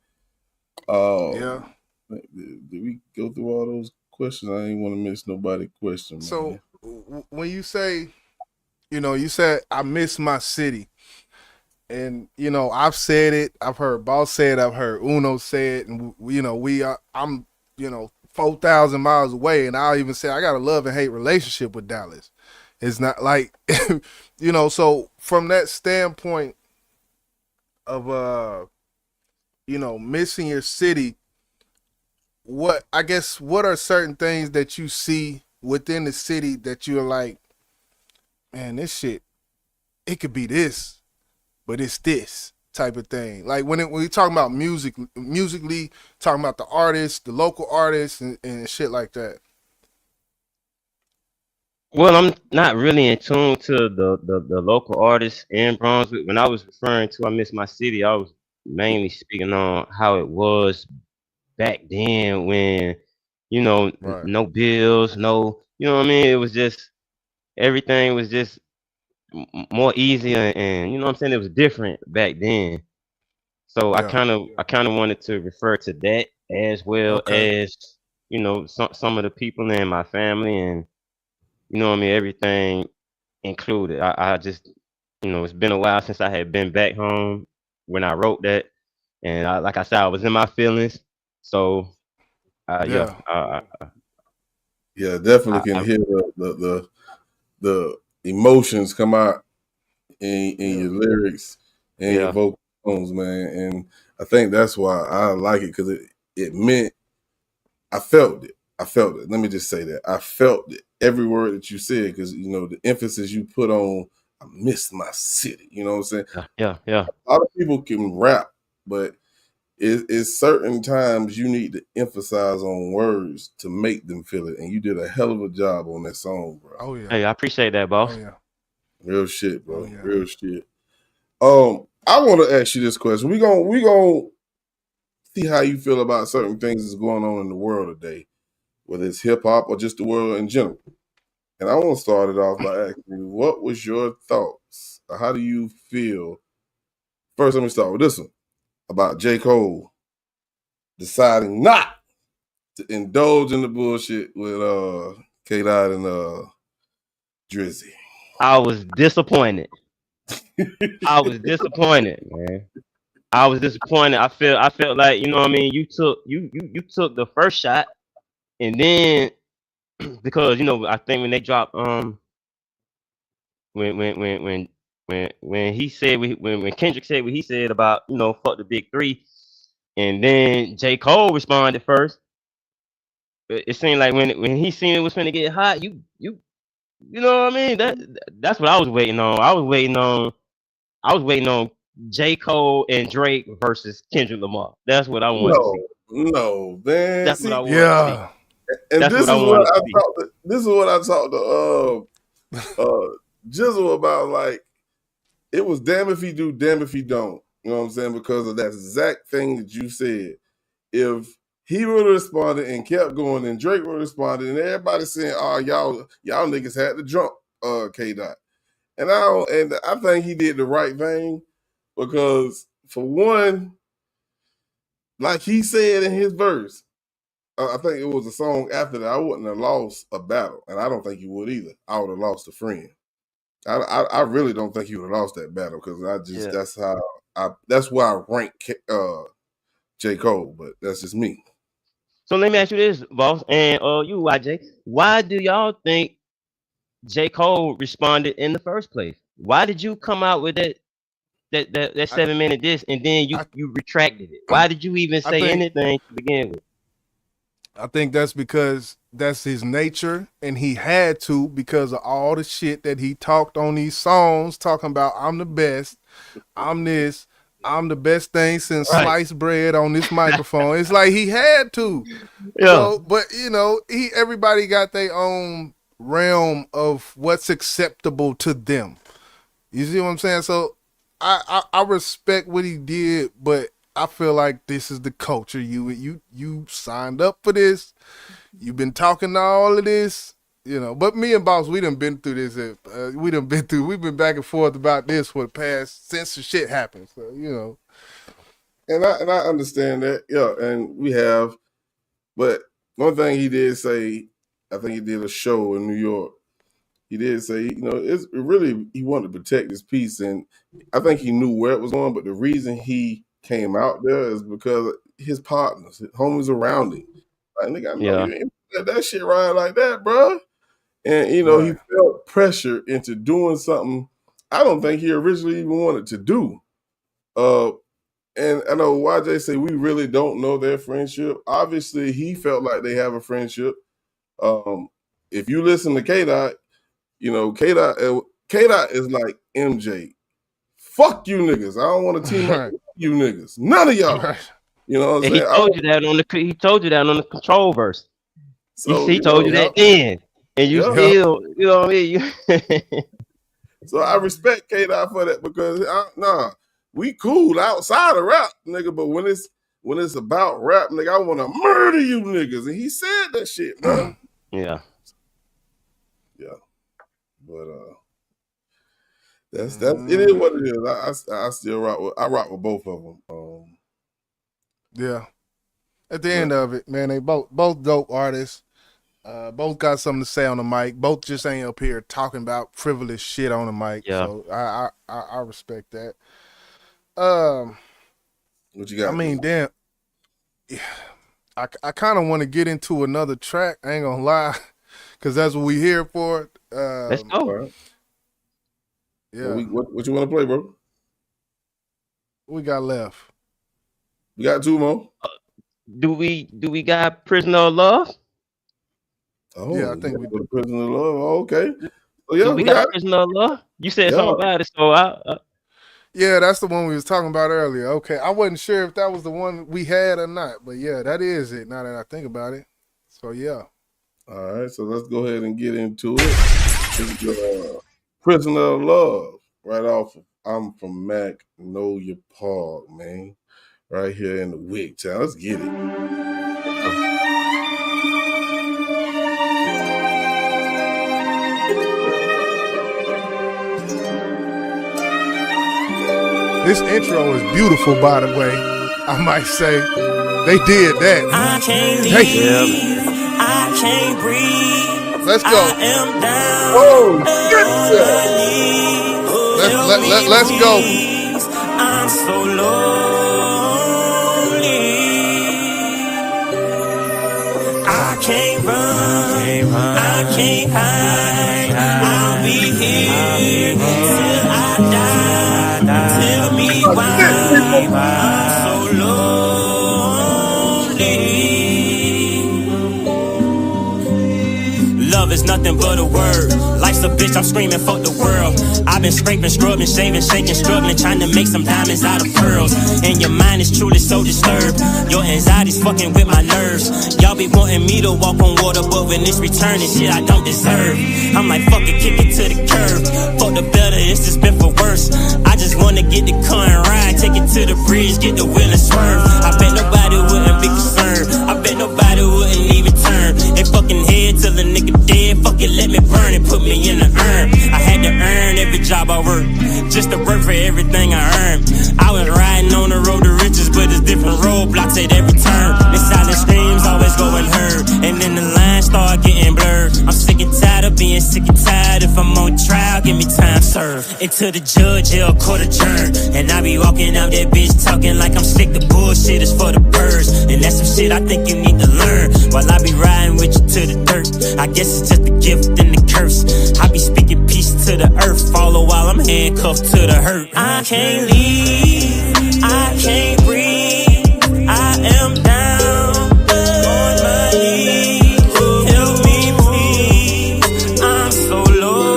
Yeah. Did we go through all those questions? I ain't want to miss nobody question, So man. when you say, you said I miss my city, and I've said it, I've heard Boss say it, I've heard Uno say it, and I'm 4,000 miles away, and I'll even say I got a love and hate relationship with Dallas. It's not like, so from that standpoint of missing your city, what are certain things that you see within the city that you're like, man, this shit, it could be this, but it's this type of thing. Like when we talking about musically, talking about the artists, the local artists, and shit like that. Well, I'm not really in tune to the local artists in Brunswick. When I was referring to I Miss My City, I was mainly speaking on how it was back then when, Right. no bills, no, you know what I mean? It was just, everything was just more easy, and, you know what I'm saying? It was different back then. So I Yeah. kind of I kind of wanted to refer to that as well Okay. as, some of the people in my family, and, what I mean, everything included. I just, it's been a while since I had been back home when I wrote that, and like I said, I was in my feelings. So yeah, Yeah. Yeah, definitely can I hear the emotions come out in Yeah. your lyrics and your yeah. vocal tones, man. And I think that's why I like it, because it meant I felt it. I felt it. Let me just say that I felt it. Every word that you said, because the emphasis you put on I miss my city. You know what I'm saying? Yeah, yeah, yeah. A lot of people can rap, but it's certain times you need to emphasize on words to make them feel it. And you did a hell of a job on that song, bro. Oh yeah. Hey, I appreciate that, Oh boss. yeah. Real shit, Oh bro. yeah. Real shit. I want to ask you this question. We gonna see how you feel about certain things that's going on in the world today, whether it's hip hop or just the world in general. And I want to start it off by asking you, what was your thoughts? How do you feel? First, let me start with this one about J. Cole deciding not to indulge in the bullshit with K Dot and Drizzy. I was disappointed. I was disappointed, man. I was disappointed. I felt like, you know what I mean, you took the first shot, and then because, I think when they dropped, when he said, when Kendrick said what he said about, fuck the big three, and then J. Cole responded first. It seemed like when he seen it was finna get hot, you know what I mean? That's what I was waiting on. I was waiting on J. Cole and Drake versus Kendrick Lamar. That's what I wanted to see. No, no, man. That's what I See, wanted to see. Yeah. and That's this what I is what wanted to I see. talked. This is what I talked to Jizzle about. Like, it was damn if he do, damn if he don't. You know what I'm saying? Because of that exact thing that you said. If he would have responded and kept going, and Drake would have responded, and everybody saying, "Oh, y'all niggas had to jump K Dot," and I think he did the right thing, because for one, like he said in his verse, I think it was a song after that, I wouldn't have lost a battle, and I don't think you would either. I would have lost a friend. I really don't think he would have lost that battle, because Yeah. that's why I rank J. Cole, but that's just me. So let me ask you this, boss, and you, YJ. Why do y'all think J. Cole responded in the first place? Why did you come out with that I 7 minute disc, and then you I you retracted it? Why did you even I say think anything to begin with? I think that's because that's his nature, and he had to because of all the shit that he talked on these songs, talking about I'm the best, I'm this, I'm the best thing since Right. sliced bread on this microphone. It's like he had to. Yeah. So, but everybody got their own realm of what's acceptable to them. You see what I'm saying? So I respect what he did, but I feel like this is the culture. You signed up for this. You've been talking all of this. But me and Boss, we done been through this. We've been back and forth about this for the past since the shit happened. So. And I understand that, yeah, and we have. But one thing he did say, I think he did a show in New York. He did say, he wanted to protect his peace, and I think he knew where it was going. But the reason he came out there is because his partners, his homies around him. Like, nigga, I know Yeah. you ain't let that shit ride like that, bro. And he Right. felt pressure into doing something I don't think he originally even wanted to do. Uh, And I know YJ say we really don't know their friendship. Obviously, he felt like they have a friendship. If you listen to K-Dot, you know, K-Dot is like MJ. Fuck you niggas. I don't want to team up with you niggas. None of y'all. Right. You know what I'm And saying? he told you that on the control verse. So, he told you that then. And you still, you know what I mean? So I respect K-Dot for that because we cool outside of rap, nigga. But when it's about rap, nigga, I want to murder you niggas. And he said that shit, bro. Yeah. But that's it is what it is. I still rock with both of them. Yeah. At the end of it, man, they both dope artists. Both got something to say on the mic. Both just ain't up here talking about frivolous shit on the mic. Yeah. So I respect that. What you got? I mean, damn. I kind of want to get into another track. I ain't gonna lie, because that's what we here for. Let's go. Right. Yeah. What you want to play, bro? What we got left? We got two more. Do we got Prisoner of Love? Oh, yeah, I think we do. Prisoner of Love. Oh, okay. So yeah, we got Prisoner of Love. You said something about it, so yeah, that's the one we was talking about earlier. Okay, I wasn't sure if that was the one we had or not, but yeah, that is it. Now that I think about it, so yeah. All right, so let's go ahead and get into it. This is Prisoner of Love, right off of I'm from Mac, Know Your Park, man. Right here in the Wick Town. Let's get it. This intro is beautiful, by the way. I might say they did that. I can't leave. I can't breathe. Let's go. I am down. Whoa, let's go. I'm so lonely. I can't run. I can't hide. I'll be here till I die. Tell me why I'm so lonely. Love is nothing but a word. Life's a bitch, I'm screaming, fuck the world. I've been scraping, scrubbing, shaving, shaking, struggling, trying to make some diamonds out of pearls. And your mind is truly so disturbed. Your anxiety's fucking with my nerves. Y'all be wanting me to walk on water, but when it's returning, shit I don't deserve. I'm like, fuck it, kick it to the curb. Fuck the better, it's just been for worse. I just wanna get the car and ride, take it to the bridge, get the wheel and swerve. I bet nobody wouldn't be concerned. I bet nobody wouldn't even turn. They fucking head till a nigga dead. Fuck it, let me burn it, put me in the urn. I had to earn every job I worked, just to work for everything I earned. I was riding on the road to riches, but it's different roadblocks at every turn. The silent screams always go unheard, and then the lines start getting blurred. I'm sick and tired of being sick and tired. If I'm on trial, give me time served. Until the judge, yeah, court adjourned. And I be walking out that bitch talking like I'm sick. The bullshit is for the birds, and that's some shit I think you need to learn. While I be riding with you to the dirt, I guess it's just a gift and a curse. I be speaking peace to the earth, follow while I'm handcuffed to the hurt. I can't leave, I can't breathe, I am down on my knees. Help me please, I'm so lonely.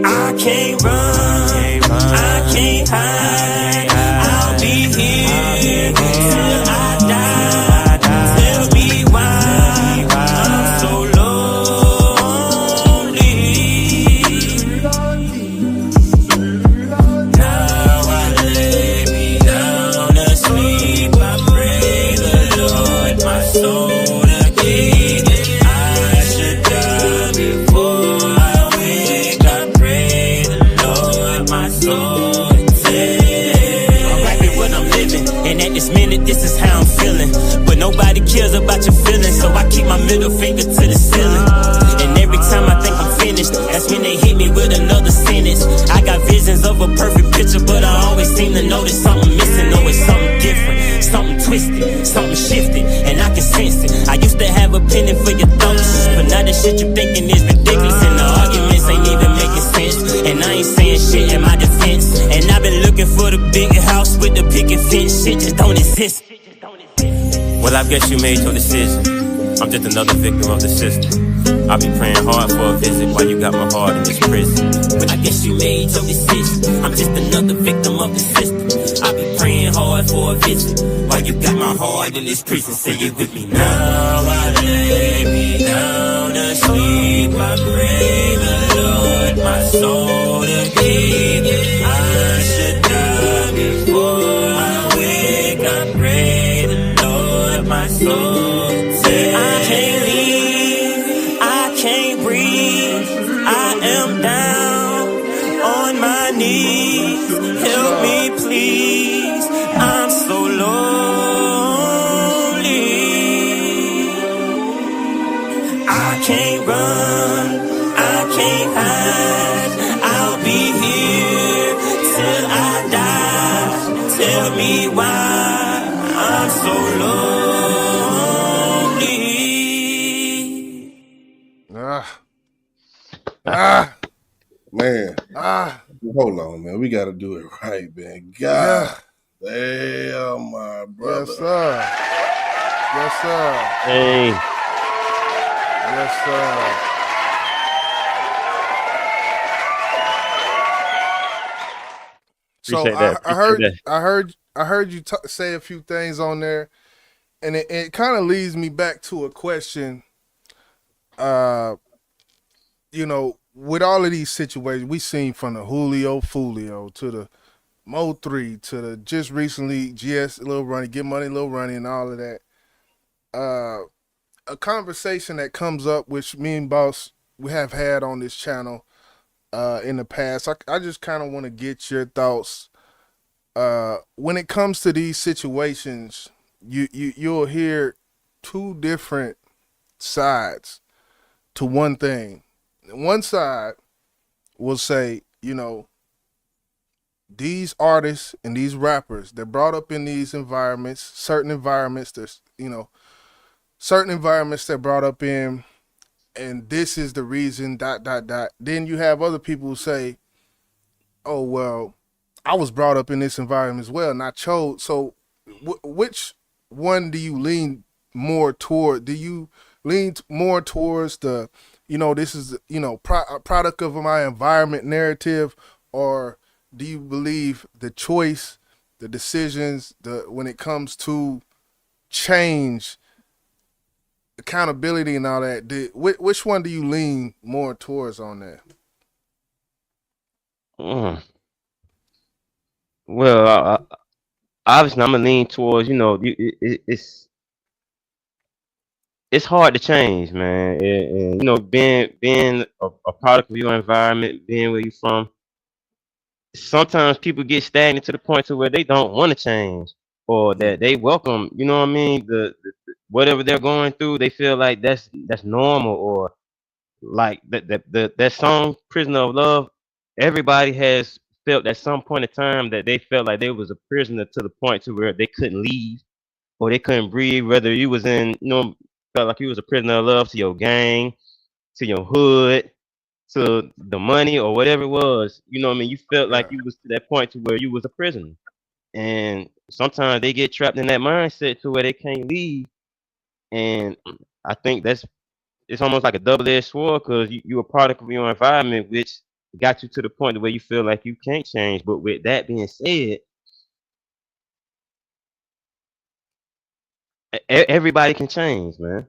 I can't run, I can't hide, I'll be here till I die. Tell me why I'm so lonely. Now I lay me down to sleep. I pray the Lord my soul to keep. I should die before I wake. I pray the Lord my soul to take. I'm rapping what I'm living, and at this minute this is how I'm feeling. But nobody cares about your feelings, so I keep my middle finger to the ceiling. And every time I think I'm finished, that's when they hit me with another sentence. I got visions of a perfect picture, but I always seem to notice something missing. Or it's something different, something twisted, something shifted, and I can sense it. I used to have a penny for your thoughts, but now the shit you thinking is ridiculous, and the arguments ain't even making sense. And I ain't saying shit exist. Well, I guess you made your decision. I'm just another victim of the system. I'll be praying hard for a visit while you got my heart in this prison. Well, I guess you made your decision. I'm just another victim of the system. I'll be praying hard for a visit while you got my heart in this prison. Say it with me now. I lay me down to sleep. I pray the Lord my soul to keep. I should die before I wake. I pray the Lord my soul. Say I can't leave, I can't breathe. I am down on my knees. Help me, please. I'm so lonely. I can't run, I can't hide. I'll be here till I die. Tell me why I'm so lonely. Man, Ah, hold on, man. We got to do it right, man. God damn, my brother. yes, sir. Yes, sir. Hey, Yes, sir. So appreciate that. Appreciate that. I heard you say a few things on there, and it kind of leads me back to a question. You know, with all of these situations we seen from the Julio Fulio to the Mo 3 to the just recently GS Lil Runny, Get Money Lil Runny, and all of that. A conversation that comes up, which me and Boss we have had on this channel in the past. I just kind of want to get your thoughts. When it comes to these situations, you'll hear two different sides to one thing. One side will say, you know, these artists and these rappers, they're brought up in these environments, certain environments, there's, you know, certain environments they're brought up in, and this is the reason, dot, dot, dot. Then you have other people who say, oh, well, I was brought up in this environment as well, and I chose. So which one do you lean more toward? Do you lean more towards the, you know, this is, you know, a product of my environment narrative, or do you believe the choice, the decisions, when it comes to change, accountability, and all that? Which one do you lean more towards on that? Mm. Well, obviously, I'm gonna lean towards, you know, it's hard to change, man. And, you know, being a product of your environment, being where you're from, sometimes people get stagnant to the point to where they don't want to change, or that they welcome, you know what I mean, whatever they're going through, they feel like that's normal, or like that song "Prisoner of Love." Everybody has felt at some point in time that they felt like they was a prisoner to the point to where they couldn't leave or they couldn't breathe. Whether you was in, you know, felt like you was a prisoner of love to your gang, to your hood, to the money or whatever it was. You know what I mean? You felt like Yeah, you was to that point to where you was a prisoner. And sometimes they get trapped in that mindset to where they can't leave. And I think it's almost like a double-edged sword, because you're a product of your environment, which got you to the point where you feel like you can't change. But with that being said, everybody can change, man.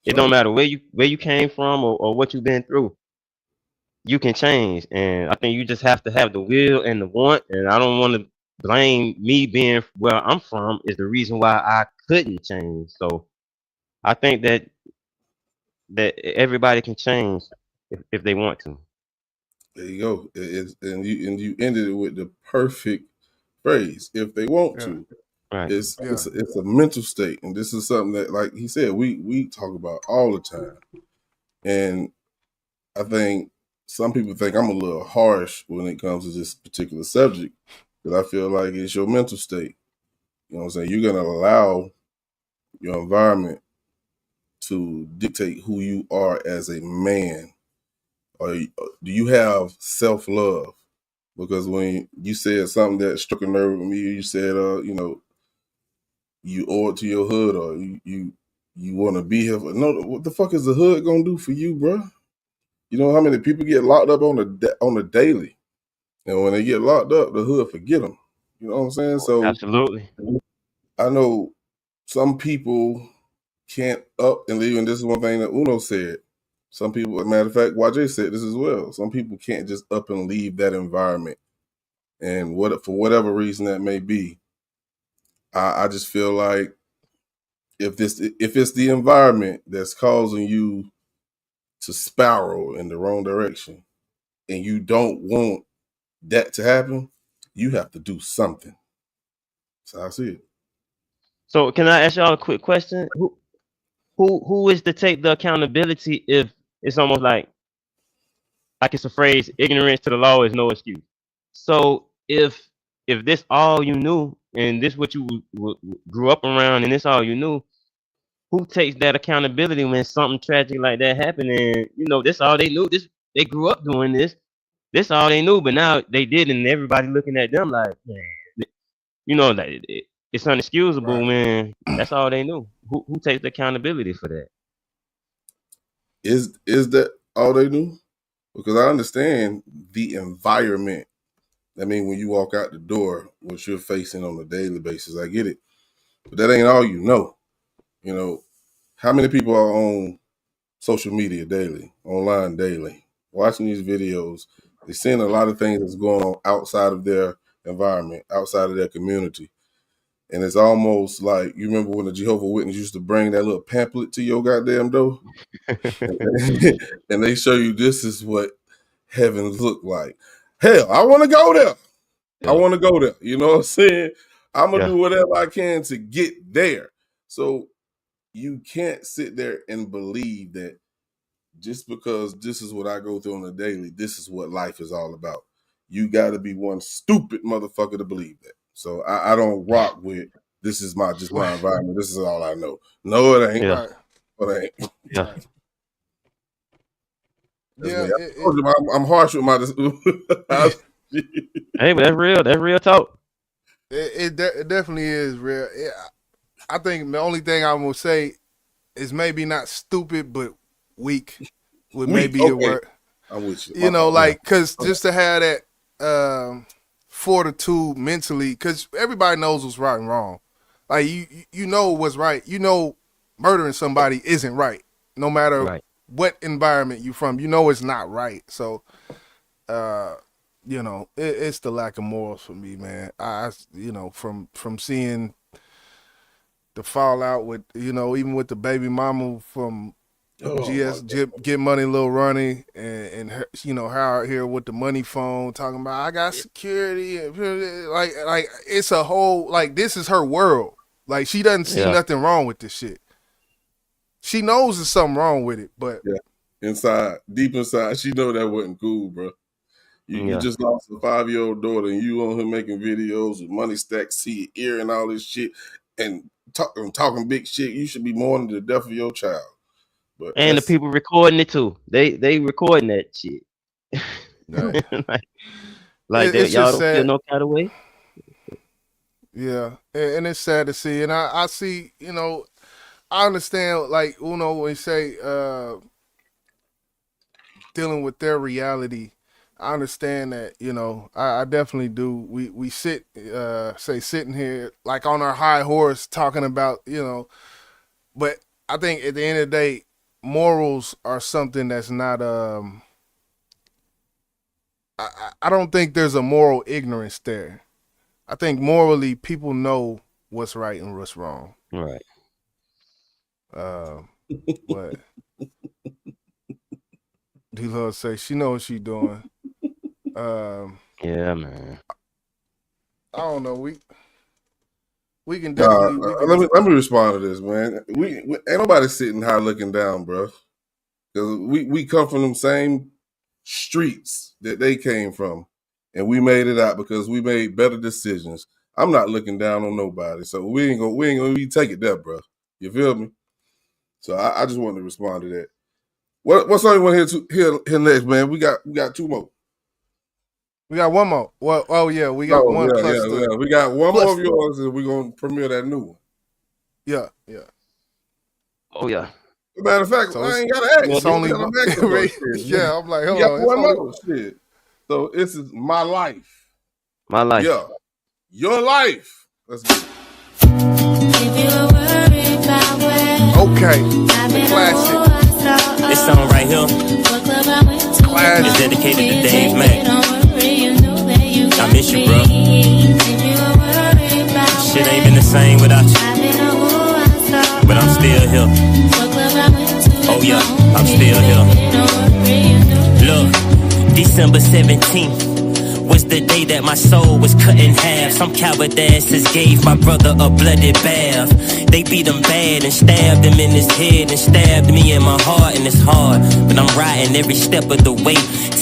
It don't So, matter where you came from, or what you've been through. You can change, and I think you just have to have the will and the want. And I don't want to blame me being where I'm from is the reason why I couldn't change. So I think that everybody can change if they want to. there you go. And you ended it with the perfect phrase. If they want yeah, to, Right. it's yeah, it's it's a mental state, and this is something that, like he said, we talk about all the time. And I think some people think I'm a little harsh when it comes to this particular subject, because I feel like it's your mental state. You know what I'm saying? You're gonna allow your environment to dictate who you are as a man, or do you have self love? Because when you said something that struck a nerve with me, you said, you know, you owe it to your hood, or you want to be here. No, what the fuck is the hood gonna do for you, bro? You know how many people get locked up on a daily, and when they get locked up, the hood forget them. You know what I'm saying? So Absolutely. I know some people can't up and leave, and this is one thing that Uno said. Some people, as a matter of fact, YJ said this as well. Some people can't just up and leave that environment, and for whatever reason that may be. I just feel like if it's the environment that's causing you to spiral in the wrong direction, and you don't want that to happen, you have to do something. So I see it. So can I ask y'all a quick question? Who is to take the accountability if it's almost like it's a phrase, ignorance to the law is no excuse. So if this all you knew and this what you grew up around and this all you knew, who takes that accountability when something tragic like that happened and this all they knew, this they grew up doing this all they knew, but now they did and everybody looking at them like, man, like it's unexcusable Right. when that's all they knew. Who takes the accountability for that? Is that all they knew? Because I understand the environment. I mean, when you walk out the door, what you're facing on a daily basis, I get it. But that ain't all you know. You know, how many people are on social media daily, online daily, watching these videos? They're seeing a lot of things that's going on outside of their environment, outside of their community. And it's almost like, you remember when the Jehovah's Witness used to bring that little pamphlet to your goddamn door? And they show you this is what heavens look like. Hell, I want to go there. I want to go there. You know what I'm saying? I'm going to do whatever I can to get there. So you can't sit there and believe that just because this is what I go through on a daily, this is what life is all about. You got to be one stupid motherfucker to believe that. So I don't rock with this is my environment. This is all I know. No, it ain't. Yeah. It ain't. Yeah. Right. That's Yeah, me. I'm harsh with my. Hey, but that's real. That's real talk. it definitely is real. I think the only thing I'm gonna say is maybe not stupid, but weak would maybe a word. I'm with you. You know, like, because just to have that fortitude mentally, because everybody knows what's right and wrong. Like, you know what's right. You know murdering somebody isn't right, no matter what environment you're from. You know it's not right. So, it's the lack of morals for me, man. From seeing the fallout with, even with the baby mama from Get Money, Lil Ronnie, and her, her out here with the money phone talking about I got security, and like it's a whole, like, this is her world. Like, she doesn't see nothing wrong with this shit. She knows there's something wrong with it, but deep inside, she know that wasn't cool, bro. You just lost a 5-year-old daughter, and you on here making videos with money stacked to your ear and all this shit, and talking big shit. You should be mourning the death of your child. But and the people recording it too. They recording that shit. like that, y'all don't feel no kind of way. Yeah, and it's sad to see. And I see, I understand, like, when you say dealing with their reality. I understand that, I definitely do. We sitting here like on our high horse talking about, but I think at the end of the day, morals are something that's not, I don't think there's a moral ignorance there. I think morally people know what's right and what's wrong. Right. But D-Love say she knows what she doing. Yeah, man. I don't know. We can definitely. Let me respond to this, man. We ain't nobody sitting high looking down, bro. Because we come from them same streets that they came from, and we made it out because we made better decisions. I'm not looking down on nobody, so we ain't gonna be take it there, bro. You feel me? So I just wanted to respond to that. What's on you want to hear next, man? We got 2 more. We got 1 more. Well, oh yeah, we got one. We got one more of yours, and we're gonna premiere that new one. Yeah. Oh yeah. Matter of fact, So I it's, ain't gotta ask. it's You only ain't gotta ask no more shit. yeah. I'm like, You hold got on. It's one only more shit. So this is my life. My life. Yeah, your life. Let's go. okay. The classic. This song right here is Classic. dedicated to Dave Mack. I miss you, bro. Shit ain't been the same without you, but I'm still here. Oh yeah, I'm still here. Look, December 17th was the day that my soul was cut in half. Some coward asses gave my brother a bloody bath. They beat him bad and stabbed him in his head and stabbed me in my heart, and it's hard, but I'm riding every step of the way.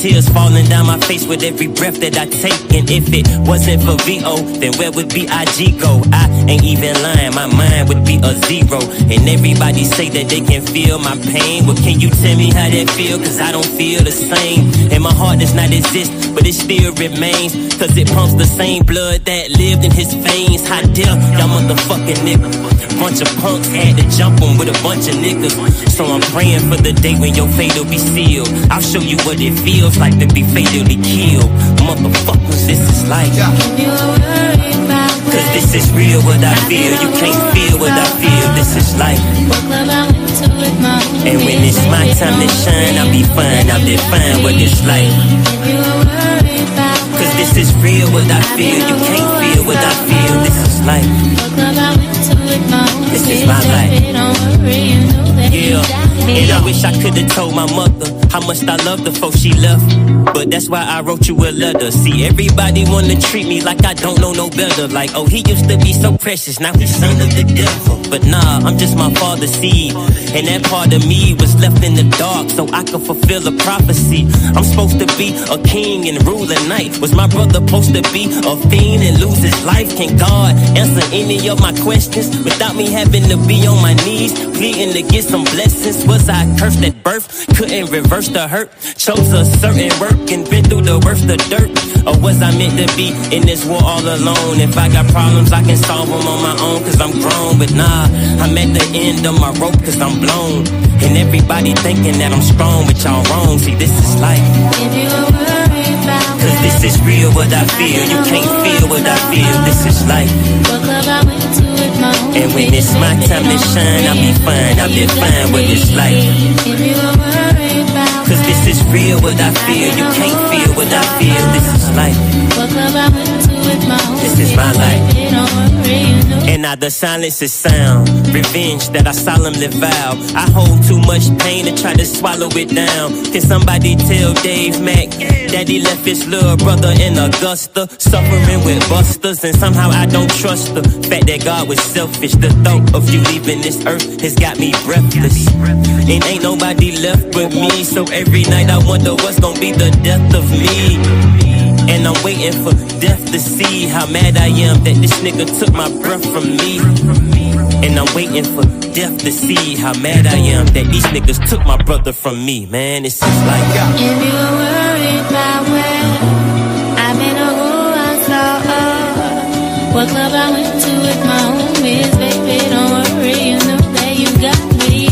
Tears falling down my face with every breath that I take. And if it wasn't for VO, then where would B.I.G. go? I ain't even lying, my mind would be a zero. And everybody say that they can feel my pain. Well, can you tell me how that feel? Cause I don't feel the same. And my heart does not exist, but it still remains. Cause it pumps the same blood that lived in his veins. How dare y'all motherfucking niggas. Bunch of punks had to jump on with a bunch of niggas. So I'm praying for the day when your fate will be sealed. I'll show you what it feels like to be fatally killed. Motherfuckers, this is life. Cause this is real what I feel. You can't feel what I feel. This is life. And when it's my time to shine, I'll be fine. I'll define what it's like. Cause this is real what I feel. You can't feel what I feel. This is life. This is my life. Yeah, and I wish I could've told my mother how much I loved her before she left. But that's why I wrote you a letter. See, everybody wanna treat me like I don't know no better. Like, oh, he used to be so precious, now he's son of the devil. But nah, I'm just my father's seed. And that part of me was left in the dark so I could fulfill a prophecy. I'm supposed to be a king and rule the night. Was my brother supposed to be a fiend and lose his life? Can God answer any of my questions without me having to be on my knees, pleading to get some blessings? Was I cursed at birth? Couldn't reverse the hurt? Chose a certain work and been through the worst of dirt? Or was I meant to be in this war all alone? If I got problems, I can solve them on my own, cause I'm grown. But nah, I'm at the end of my rope cause I'm blown. And everybody thinking that I'm strong, but y'all wrong. See, this is life. Cause this is real what I feel. You can't feel what I feel. This is life. And when it's my time to shine, I'll be fine. I'll define what it's like. Cause this is real what I feel. You can't feel what I feel. This is life. This is my life. And now the silence is sound. Revenge that I solemnly vow. I hold too much pain to try to swallow it down. Can somebody tell Dave Mack that he left his little brother in Augusta, suffering with busters, and somehow I don't trust the fact that God was selfish. The thought of you leaving this earth has got me breathless. And ain't nobody left but me, so every night I wonder what's gonna be the death of me. And I'm waiting for death to see how mad I am that this nigga took my breath from me. And I'm waiting for death to see how mad I am that these niggas took my brother from me. Man, this is like if you were worried about where I've been or who I saw, what club I went to with my homies, baby, don't worry, you know that you got me.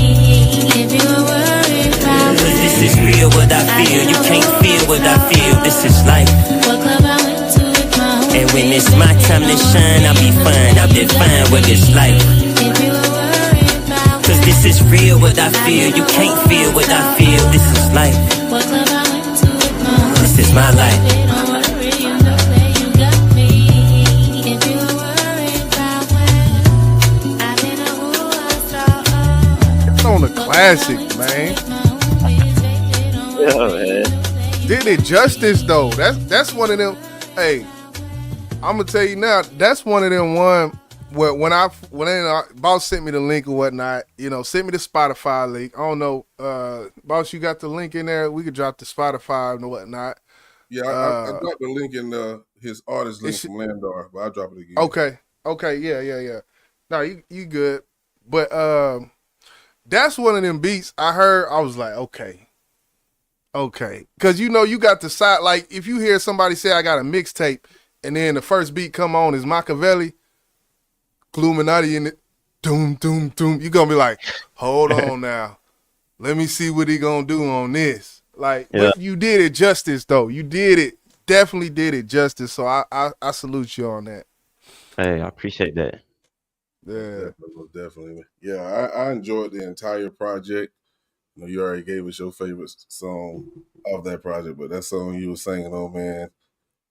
If you were worried about cause this is real what I feel. You can't feel what I feel. This is life. what club I went to with my homies, and when it's my time to shine, I'll be fine. I'll define what it's like. if you were worried about Cause this is real what I feel. You can't feel what I feel. This is life. what club I went to with my homies, This is my life. don't worry, you know that you got me. If you were worried about where I've been or who I saw, It's on the classic, man. Yeah, man. Did it justice though. That's one of them. Hey, I'm gonna tell you now. That's one of them one where when boss sent me the link or whatnot. You know, sent me the Spotify link. I don't know, boss, you got the link in there. We could drop the Spotify and whatnot. Yeah, I dropped the link in his artist link from Landar, but I'll drop it again. Okay, yeah. No, you good. But that's one of them beats I heard. I was like, okay. Because you know, you got the side, like if you hear somebody say I got a mixtape and then the first beat come on is Machiavelli, Illuminati in it, doom, doom, doom. You gonna be like, hold on now. Let me see what he gonna do on this. Like, Yeah. but you did it justice though. You did it. Definitely did it justice. So I salute you on that. Hey, I appreciate that. Yeah. Definitely. Yeah, I enjoyed the entire project. You know, you already gave us your favorite song of that project, but that song you were singing, oh man.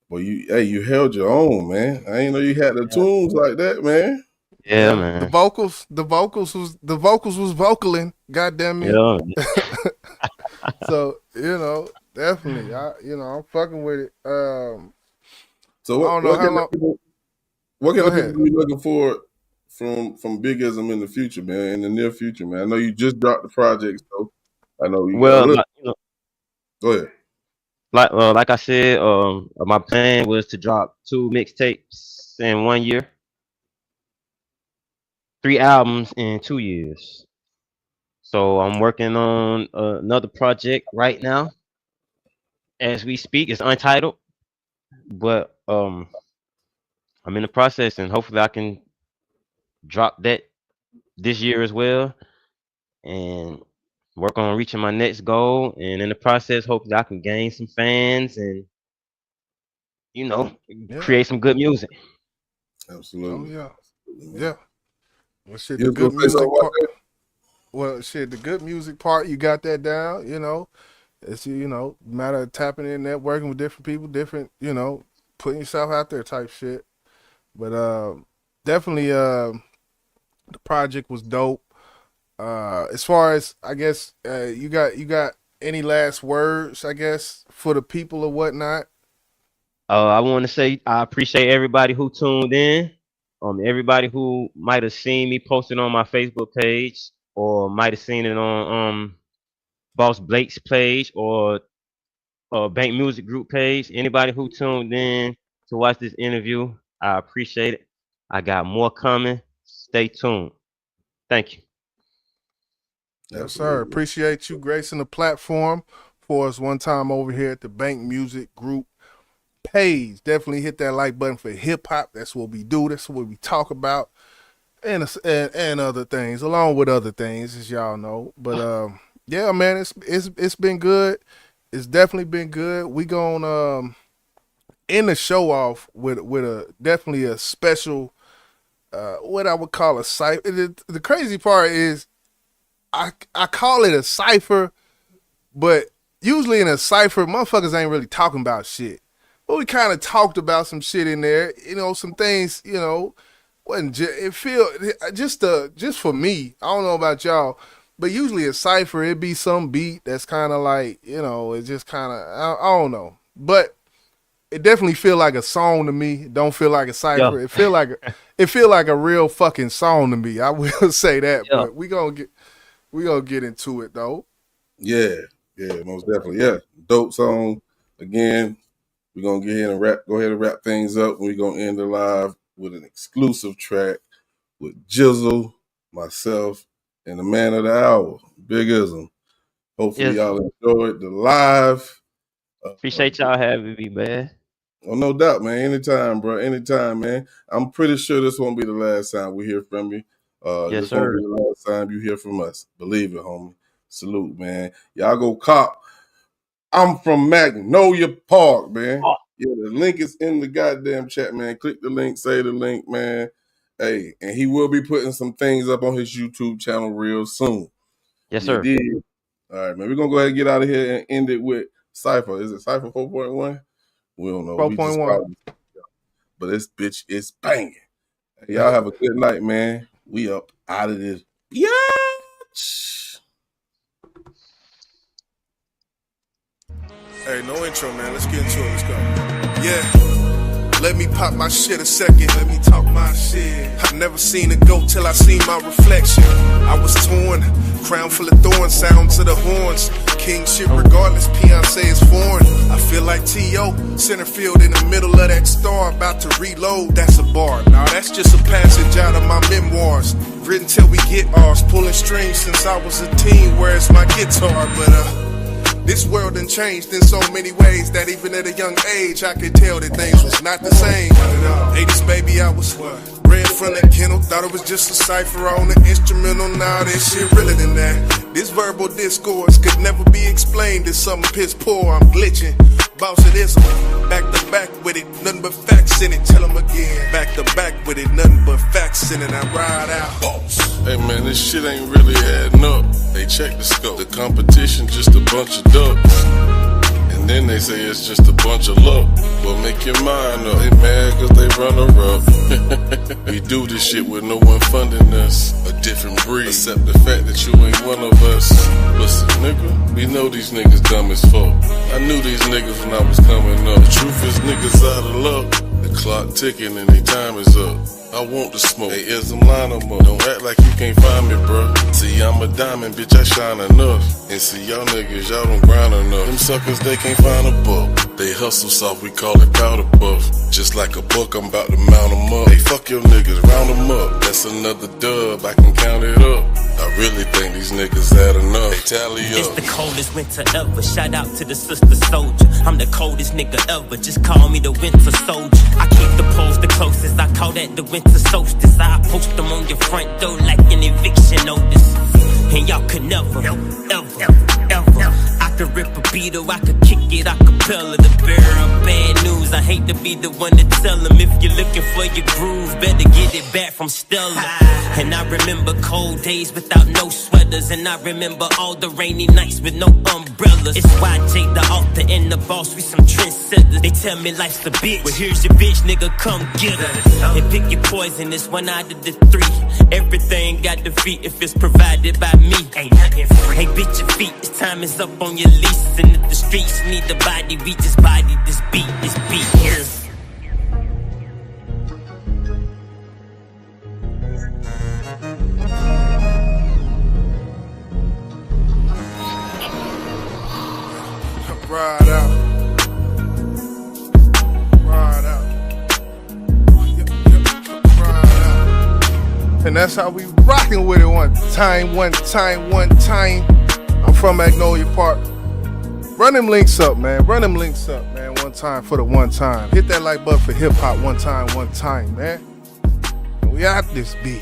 Well, you held your own, man. I didn't know you had the tunes like that, man. Yeah, The man. vocals was vocaling. Goddamn me. Yeah. So definitely, I'm fucking with it. So I don't know how long. What kind Go of ahead. people are you looking for from Bigizm in the future, man? In the near future, man. I know you just dropped the project, so I know you got a Well, little. Go ahead. like I said, my plan was to drop 2 mixtapes in 1 year, 3 albums in 2 years. So I'm working on another project right now as we speak. It's untitled, but I'm in the process, and hopefully I can drop that this year as well, and work on reaching my next goal. And in the process, hopefully I can gain some fans and Yeah. create some good music. Absolutely. Oh yeah. Well, shit, You the was gonna good say something music about part. that? Well, shit, the good music part, you got that down. It's matter of tapping in, networking with different people, different, putting yourself out there type shit. But definitely, the project was dope. As far as I guess, you got any last words, I guess, for the people or whatnot. I want to say I appreciate everybody who tuned in. Everybody who might have seen me posted on my Facebook page, or might have seen it on Boss Blake's page, or Bank Music Group page. Anybody who tuned in to watch this interview, I appreciate it. I got more coming. Stay tuned. Thank you. Yes, sir. Appreciate you gracing the platform for us one time over here at the Bank Music Group page. Definitely hit that like button for hip hop. That's what we do. That's what we talk about, and other things, along with other things, as y'all know. But yeah, man, it's been good. It's definitely been good. We gonna end the show off with a definitely a special, what I would call a cipher. The crazy part is, I call it a cipher, but usually in a cipher, motherfuckers ain't really talking about shit. But we kind of talked about some shit in there, some things, wasn't it feel just for me. I don't know about y'all, but usually a cipher, it'd be some beat that's kind of like, it's just kind of I don't know, but it definitely feel like a song to me. It don't feel like a cipher. Yeah. It feel like a real fucking song to me. I will say that, Yeah. but we gonna get into it though. Yeah, most definitely. Yeah. Dope song. Again, we're gonna go ahead and wrap things up, and we're gonna end the live with an exclusive track with Jizzle, myself, and the man of the hour, Bigizm. Hopefully Yes. y'all enjoyed the live. Appreciate y'all having me, man. Oh, no doubt, man. Anytime, bro. Anytime, man. I'm pretty sure this won't be the last time we hear from you. Yes, This won't sir. be the last time you hear from us. Believe it, homie. Salute, man. Y'all go cop. I'm from Magnolia Park, man. Yeah, the link is in the goddamn chat, man. Click the link, say the link, man. Hey, and he will be putting some things up on his YouTube channel real soon. Yes, You sir. did. All right, man. We're going to go ahead and get out of here and end it with Cypher. Is it Cypher 4.1? We don't know. We just 4.1. call it. But this bitch is banging. Hey, y'all have a good night, man. We up out of this. Bitch. Hey, no intro, man. Let's get into it. Let's go. Yeah. Let me pop my shit a second. Let me talk my shit. I've never seen a goat till I seen my reflection. I was torn. Crown full of thorns. Sounds of the horns. King shit regardless. Beyonce is foreign. I feel like T.O. Center field in the middle of that star. About to reload. That's a bar. Nah, that's just a passage out of my memoirs. Written till we get ours. Pulling strings since I was a teen. Where's my guitar? But this world done changed in so many ways that even at a young age I could tell that things was not the same. 80s baby, I was Read from the kennel, thought it was just a cipher on the instrumental. Now this shit realer than that. This verbal discourse could never be explained as something piss poor. I'm glitching. Bossism, back to back with it, nothing but facts in it. Tell them again, back to back with it, nothing but facts in it. I ride out. Boss. Hey man, this shit ain't really adding up. They check the scope. The competition just a bunch of ducks. And then they say it's just a bunch of luck. Well, make your mind up. They mad cause they runner-up. We do this shit with no one funding us. A different breed. Accept the fact that you ain't one of us. Listen, nigga, we know these niggas dumb as fuck. I knew these niggas when I was coming up. The truth is niggas out of luck. The clock ticking and their time is up. I want the smoke. Hey, Ism, line 'em up. Don't act like you can't find me, bruh. See, I'm a diamond, bitch, I shine enough. And see, y'all niggas, y'all don't grind enough. Them suckers, they can't find a buck. They hustle soft, we call it powder puff. Just like a book, I'm about to mount 'em up. Hey, fuck your niggas, round 'em up. That's another dub, I can count it up. I really think these niggas had enough. Hey, tally up. It's the coldest winter ever. Shout out to the sister soldier. I'm the coldest nigga ever. Just call me the winter soldier. I keep the poles the closest. I call that the winter solstice. I post them on your front door like an eviction notice. And y'all could never, ever. I could rip a beetle, I could kick it, I could pella. The bearer of bad news. I hate to be the one to tell them. If you're looking for your groove, better get it back from Stella. And I remember cold days without no sweaters. And I remember all the rainy nights with no umbrellas. It's YJ the author and the boss, we some trendsetters. They tell me life's a bitch, well here's your bitch, nigga, come get her. And pick your poison, it's one out of the three. Everything got defeat if it's provided by me. Ain't nothing free. Hey bitch, your feet, this time is up on your lease. And if the streets need the body, we just body this beat here. Ride out. Ride out. Ride out. And that's how we rockin' with it one time. I'm from Magnolia Park. Run them links up, man. One time for the one time. Hit that like button for hip hop one time, man. And we out this bitch.